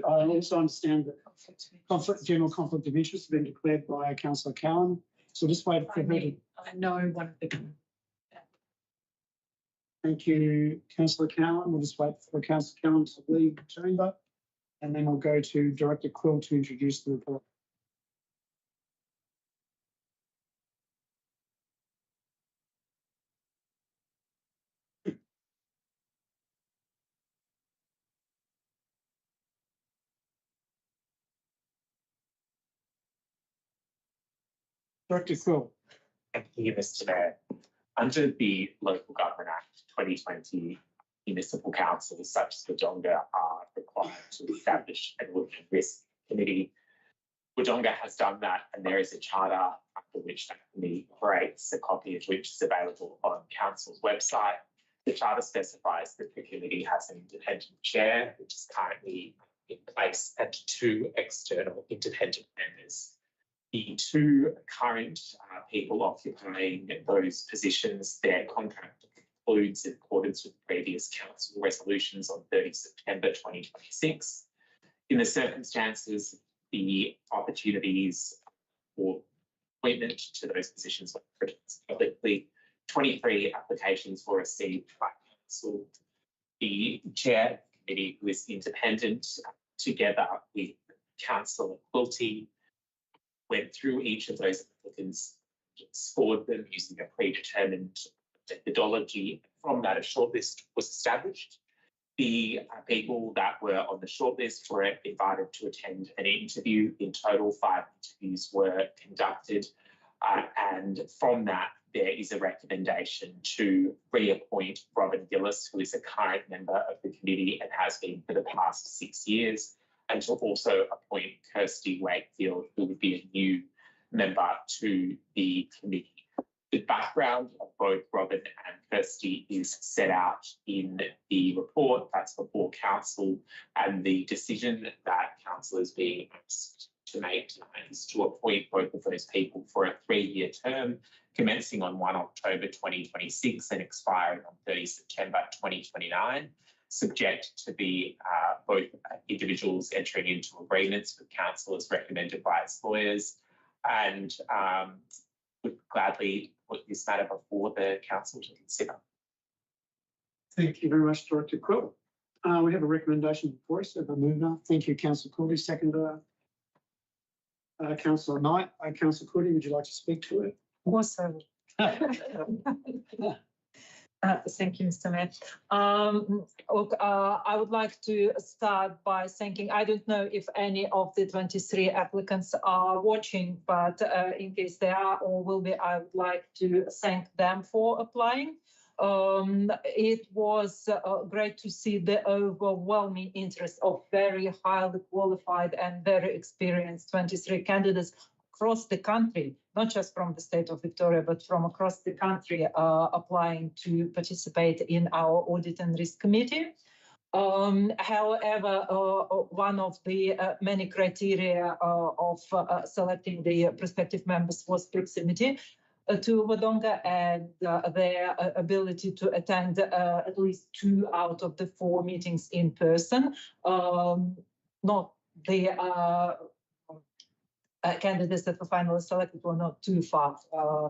also understand that general conflict of interest has been declared by Councillor Cowan. So just wait for her to. I know one of the. Thank you, Councillor Cowan. We'll just wait for Councillor Cowan to leave the chamber, and then we'll go to Director Quill to introduce the report. Director Quill. Thank you, Mr. Mayor. Under the Local Government Act 2020, municipal councils such as Wodonga are required to establish an Audit and Risk Committee. Wodonga has done that, and there is a charter under which that committee operates, a copy of which is available on Council's website. The charter specifies that the committee has an independent chair, which is currently in place, and 2 external independent members. The 2 current people occupying those positions, their contract concludes in accordance with previous council resolutions on 30 September 2026. In the circumstances, the opportunities for appointment to those positions were advertised publicly. 23 applications were received by council. The chair committee, who is independent, together with Councillor Quilty, went through each of those applicants, scored them using a predetermined methodology. From that, a shortlist was established. The people that were on the shortlist were invited to attend an interview. In total, 5 interviews were conducted. And from that, there is a recommendation to reappoint Robin Gillis, who is a current member of the committee and has been for the past 6 years, and to also appoint Kirsty Wakefield, who would be a new member to the committee. The background of both Robin and Kirsty is set out in the report that's before council, and the decision that council is being asked to make tonight is to appoint both of those people for a 3-year term, commencing on 1 October 2026 and expiring on 30 September 2029. Subject to be both individuals entering into agreements with council as recommended by its lawyers, and would gladly put this matter before the council to consider. Thank you very much, Director Quill. We have a recommendation before us of a mover. Thank you, Councillor Cooley. Seconder, Councillor Knight. Councillor Cooley, would you like to speak to it? Awesome. Thank you, Mr. Mayor. Look, I would like to start by thanking, I don't know if any of the 23 applicants are watching, but in case they are or will be, I would like to thank them for applying. It was great to see the overwhelming interest of very highly qualified and very experienced 23 candidates across the country, not just from the state of Victoria, but from across the country applying to participate in our Audit and Risk Committee. However, one of the many criteria of selecting the prospective members was proximity to Wodonga and their ability to attend at least 2 out of the 4 meetings in person. Not the candidates that were finally selected were not too far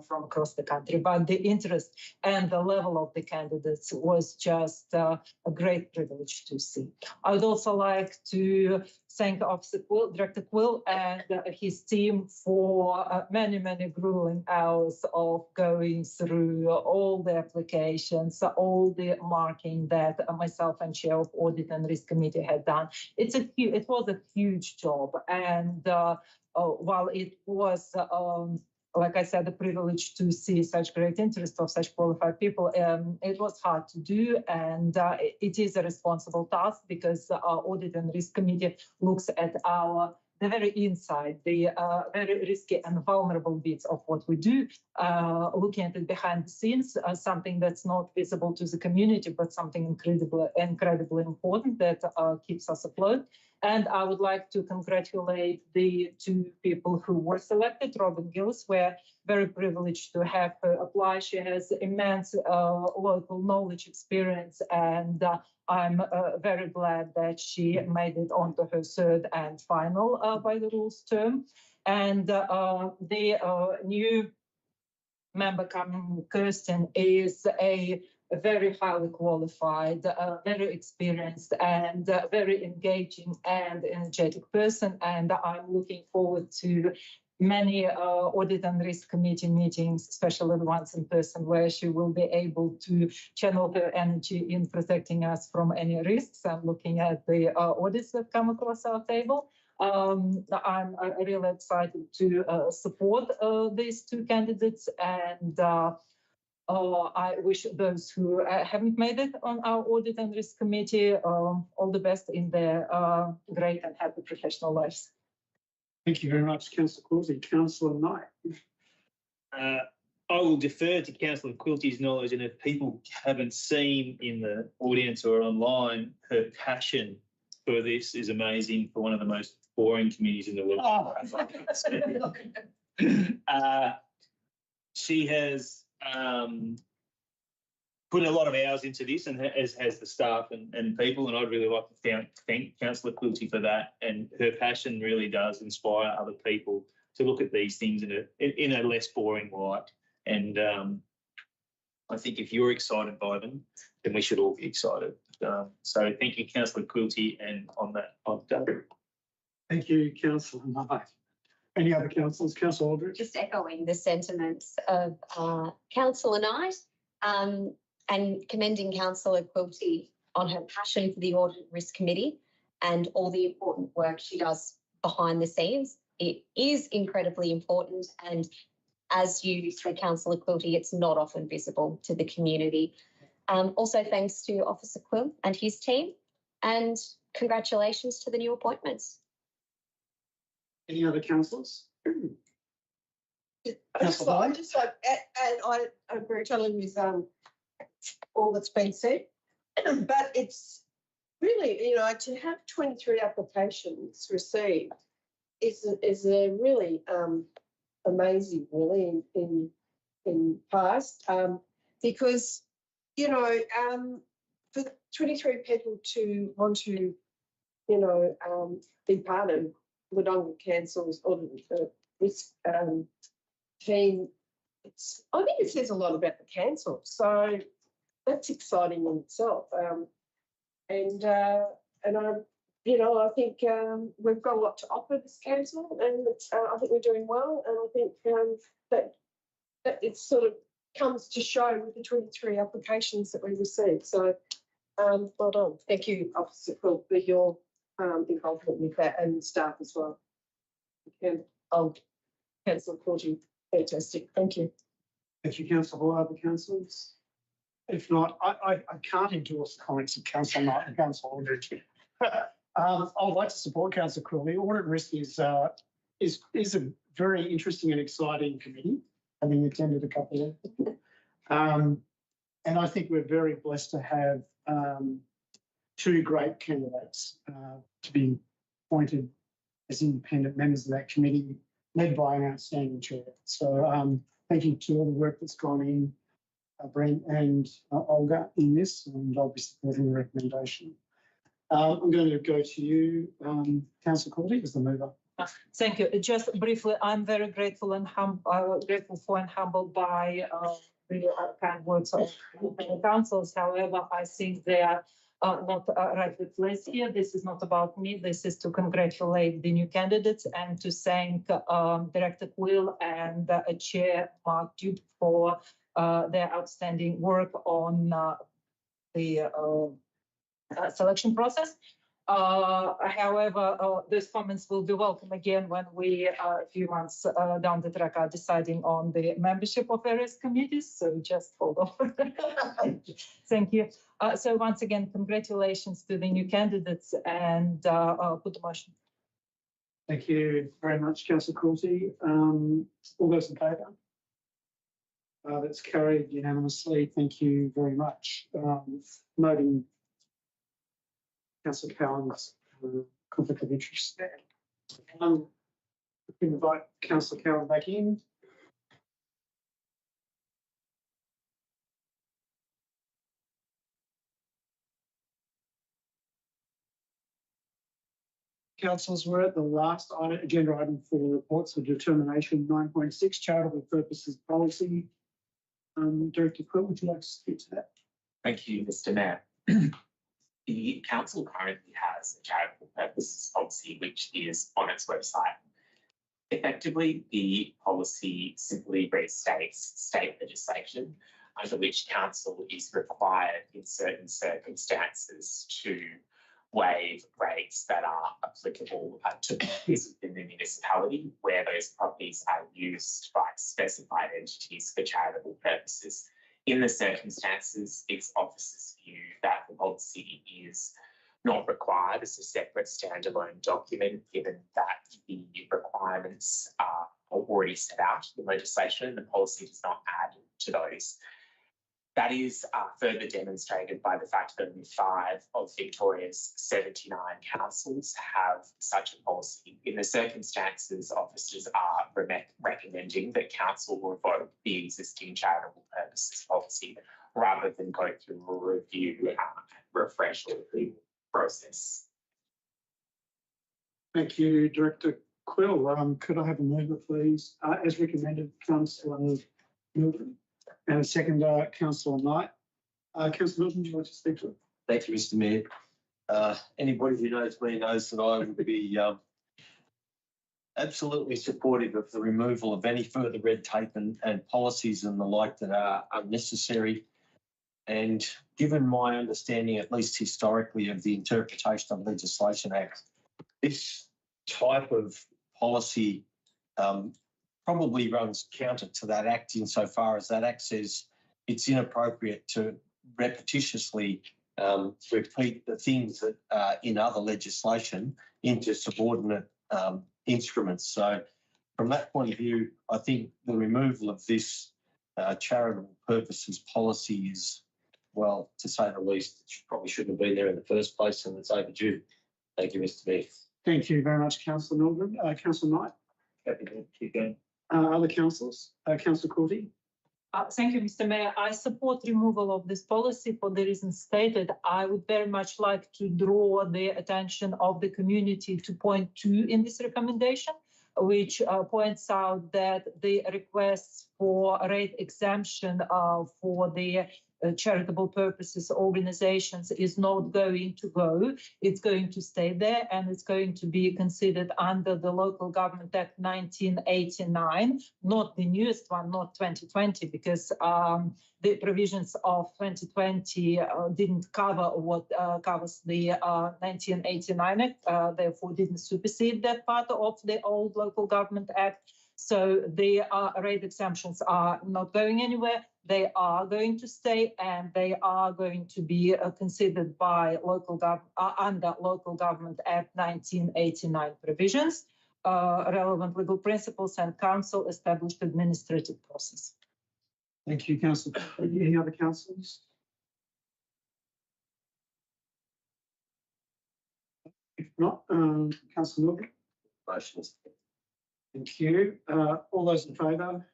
from across the country, but the interest and the level of the candidates was just a great privilege to see. I would also like to thank Officer Quill, Director Quill and his team for many, many grueling hours of going through all the applications, all the marking that myself and Chair of Audit and Risk Committee had done. It was a huge job, and while it was, like I said, a privilege to see such great interest of such qualified people, it was hard to do, and it is a responsible task because our Audit and Risk Committee looks at the very inside, the very risky and vulnerable bits of what we do, looking at it behind the scenes, something that's not visible to the community, but something incredibly important that keeps us afloat. And I would like to congratulate the 2 people who were selected. Robin Gillis, we're very privileged to have her apply. She has immense local knowledge, experience, and I'm very glad that she made it onto her 3rd and final by the rules term. And the new member coming, Kirsten, is a very highly qualified, very experienced and very engaging and energetic person. And I'm looking forward to many Audit and Risk Committee meetings, especially the ones in person, where she will be able to channel her energy in protecting us from any risks and looking at the audits that come across our table. I'm really excited to support these 2 candidates, and I wish those who haven't made it on our Audit and Risk Committee all the best in their great and happy professional lives. Thank you very much, Councillor Quilty. Councillor Knight. I will defer to Councillor Quilty's knowledge, and if people haven't seen in the audience or online, her passion for this is amazing, for one of the most boring committees in the world. She has put a lot of hours into this, and as has the staff and people, and I'd really like to thank Councillor Quilty for that. And her passion really does inspire other people to look at these things in a less boring light. And I think if you're excited by them, then we should all be excited. So thank you, Councillor Quilty, and on that, I'm done. Thank you, Councillor Knight. Any other councillors? Councillor Aldridge? Just echoing the sentiments of Councillor Knight and commending Councillor Quilty on her passion for the Audit and Risk Committee and all the important work she does behind the scenes. It is incredibly important, and as you said, Councillor Quilty, it's not often visible to the community. Also, thanks to Officer Quill and his team, and congratulations to the new appointments. Any other councillors? I just like, and I agree totally with all that's been said, but it's really, you know, to have 23 applications received is a really amazing, really, in past, because, you know, for 23 people to want to, you know, be part of Wodonga Council's Audit and Risk team, I think it says a lot about the council. So that's exciting in itself. And I, you know, I think we've got a lot to offer this council, and I think we're doing well. And I think that it's sort of comes to show with the 23 applications that we received. So well done. Thank you, Officer Quill, for your involvement with that and staff as well. And Councillor Courtney, fantastic. Thank you. Thank you, Councillor Hall. Other councillors? If not, I can't endorse the comments of Councillor Knight and Councillor Aldridge. I would like to support Councillor Quill. The Audit and Risk is a very interesting and exciting committee, having attended a couple of them. And I think we're very blessed to have two great candidates to be appointed as independent members of that committee, led by an outstanding chair. So thank you to all the work that's gone in, Brent and Olga, in this, and I'll be supporting the recommendation. I'm going to go to you, Councillor Courtney, as the mover. Thank you. Just briefly, I'm very grateful and grateful for and humbled by the kind words of the councils. However, I think they are not rightly placed here. This is not about me. This is to congratulate the new candidates and to thank Director Quill and Chair Mark Duke for their outstanding work on the selection process. However, those comments will be welcome again when we, a few months down the track, are deciding on the membership of various committees. So just hold on. Thank you. So once again, congratulations to the new candidates, and put the motion. Thank you very much, Councillor Courtney. All those in favour? That's carried unanimously. Thank you very much. Noting Councillor Cowan's conflict of interest there. We can invite Councillor Cowan back in. Councillors, we're at the last agenda item for reports of determination 9.6, charitable purposes policy. Director Quill, would you like to speak to that? Thank you, Mr. Mayor. The council currently has a charitable purposes policy which is on its website. Effectively, the policy simply restates state legislation under which council is required in certain circumstances to waive rates that are applicable to properties within the municipality where those properties are used by specified entities for charitable purposes. In the circumstances, it's officers' view that the policy is not required as a separate standalone document, given that the requirements are already set out in legislation and the policy does not add to those. That is further demonstrated by the fact that only 5 of Victoria's 79 councils have such a policy. In the circumstances, officers are recommending that council revoke the existing charitable purposes policy rather than go through a review and refresh the process. Thank you, Director Quill. Could I have a mover, please? As recommended, Councillor Milton. And a second, Councillor Knight. Councillor Milton, do you want to speak to it? Thank you, Mr. Mayor. Anybody who knows me knows that I would be absolutely supportive of the removal of any further red tape and policies and the like that are unnecessary. And given my understanding, at least historically, of the Interpretation of Legislation Act, this type of policy probably runs counter to that Act insofar as that Act says it's inappropriate to repetitiously repeat the things that are in other legislation into subordinate instruments. So from that point of view, I think the removal of this charitable purposes policy is, well, to say the least, it probably shouldn't have been there in the first place and it's overdue. Thank you, Mr. Mayor. Thank you very much, Councillor Milton. Councillor Knight. Happy to keep going. Other councillors? Councillor Courtney. Thank you, Mr. Mayor. I support removal of this policy for the reasons stated. I would very much like to draw the attention of the community to point 2 in this recommendation, which points out that the requests for rate exemption for the charitable purposes organizations is not going to go. It's going to stay there, and it's going to be considered under the Local Government Act 1989, not the newest one, not 2020, because the provisions of 2020 didn't cover what covers the 1989 Act, therefore didn't supersede that part of the old Local Government Act. So the rate exemptions are not going anywhere. They are going to stay, and they are going to be considered by under Local Government Act 1989 provisions, relevant legal principles, and council established administrative process. Thank you, Councillor. Any other councillors? If not, Councillor Milgram. Motion is Thank you. All those in favour?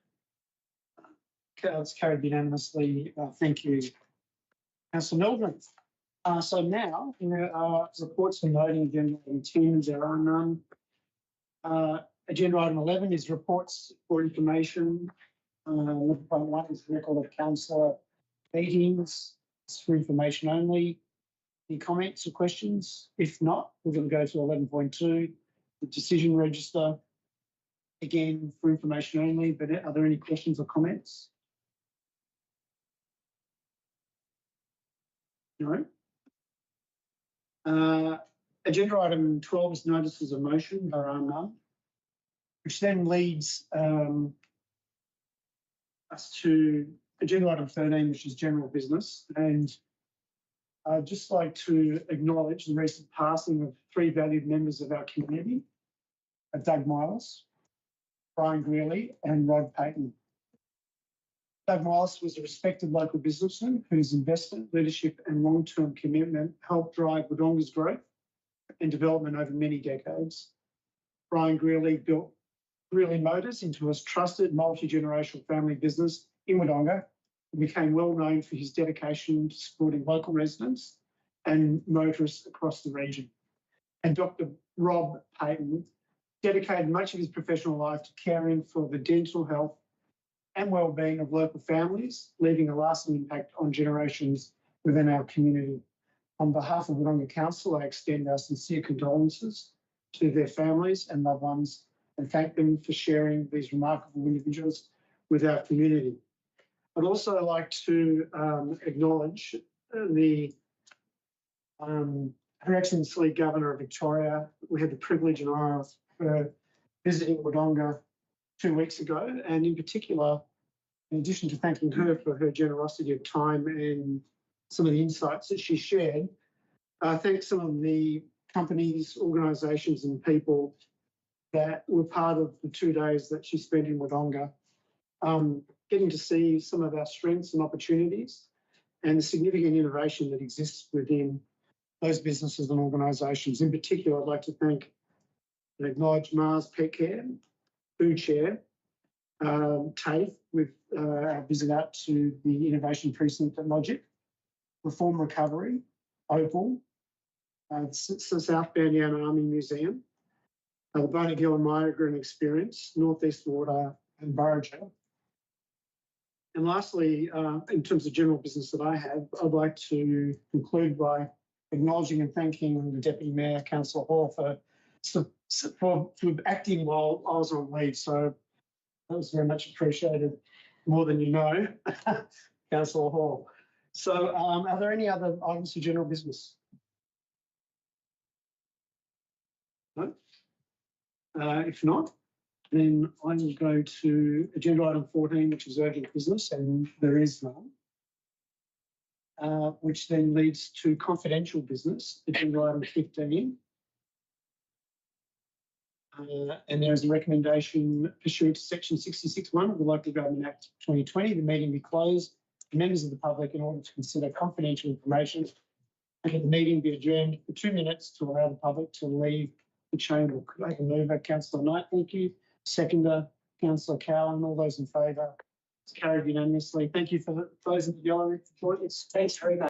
It's carried unanimously. Thank you, Councillor Milgram. So now, reports from voting agenda item 10, there are none. Agenda item 11 is reports for information. 11.1 is the record of councillor meetings. It's for information only. Any comments or questions? If not, we're going to go to 11.2, the decision register. Again, for information only, but are there any questions or comments? No. Agenda item 12 is notices of motion. There are none, which then leads us to agenda item 13, which is general business. And I'd just like to acknowledge the recent passing of three valued members of our community, Doug Miles, Brian Greeley, and Rod Payton. Doug Miles was a respected local businessman whose investment, leadership, and long-term commitment helped drive Wodonga's growth and development over many decades. Brian Greeley built Greeley Motors into a trusted multi-generational family business in Wodonga and became well known for his dedication to supporting local residents and motorists across the region. And Dr. Rob Payton dedicated much of his professional life to caring for the dental health and well-being of local families, leaving a lasting impact on generations within our community. On behalf of Wodonga Council, I extend our sincere condolences to their families and loved ones and thank them for sharing these remarkable individuals with our community. I'd also like to acknowledge Her Excellency Governor of Victoria. We had the privilege and honour of visiting Wodonga 2 weeks ago, and in particular, in addition to thanking her for her generosity of time and some of the insights that she shared, thank some of the companies, organisations and people that were part of the 2 days that she spent in Wodonga, getting to see some of our strengths and opportunities and the significant innovation that exists within those businesses and organisations. In particular, I'd like to thank and acknowledge Mars Pet Care, Food Share, TAFE with our visit out to the Innovation Precinct at Logic, Reform Recovery, Opal, Southbound Yarra Army Museum, the Bonagilla Migrant Experience, Northeast Water and Burrager. And lastly, in terms of general business that I have, I'd like to conclude by acknowledging and thanking the Deputy Mayor, Councillor Hall, for acting while I was on leave. So that was very much appreciated, more than you know, Councillor Hall. So are there any other items for general business? No? If not, then I will go to agenda item 14, which is urgent business, and there is none, which then leads to confidential business, agenda item 15. And there is a recommendation pursuant to section 66(1) of the Local Government Act 2020, the meeting be closed to members of the public in order to consider confidential information, and that the meeting be adjourned for 2 minutes to allow the public to leave the chamber. Could I have a mover? Councillor Knight, thank you. Seconder, Councillor Cowan. All those in favour? It's carried unanimously. Thank you for those in the gallery for joining us. Thanks very much.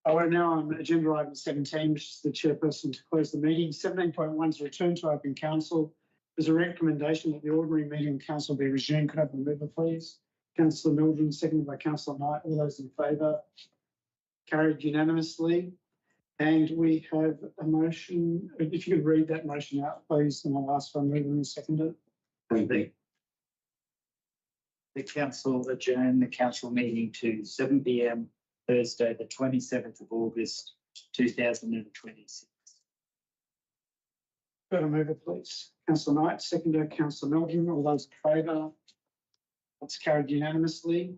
We're now on agenda item 17, which is the chairperson to close the meeting. 17.1 is return to open council. There's a recommendation that the ordinary meeting of council be resumed. Could I have a mover, please? Councillor Mildred, seconded by Councillor Knight. All those in favour? Carried unanimously. And we have a motion. If you could read that motion out, please, and I'll ask for a mover and a seconder. The council adjourn the council meeting to 7 p.m. Thursday, the 27th of August, 2026. Got a mover, please. Councillor Knight, seconder, Councillor Mildred. All those in favour? That's carried unanimously.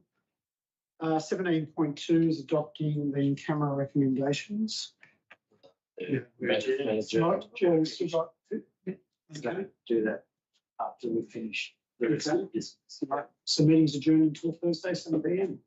17.2 is adopting the in-camera recommendations. Right, Okay, do that after we finish the rest of the business. so meeting's adjourned until Thursday, 7 p.m.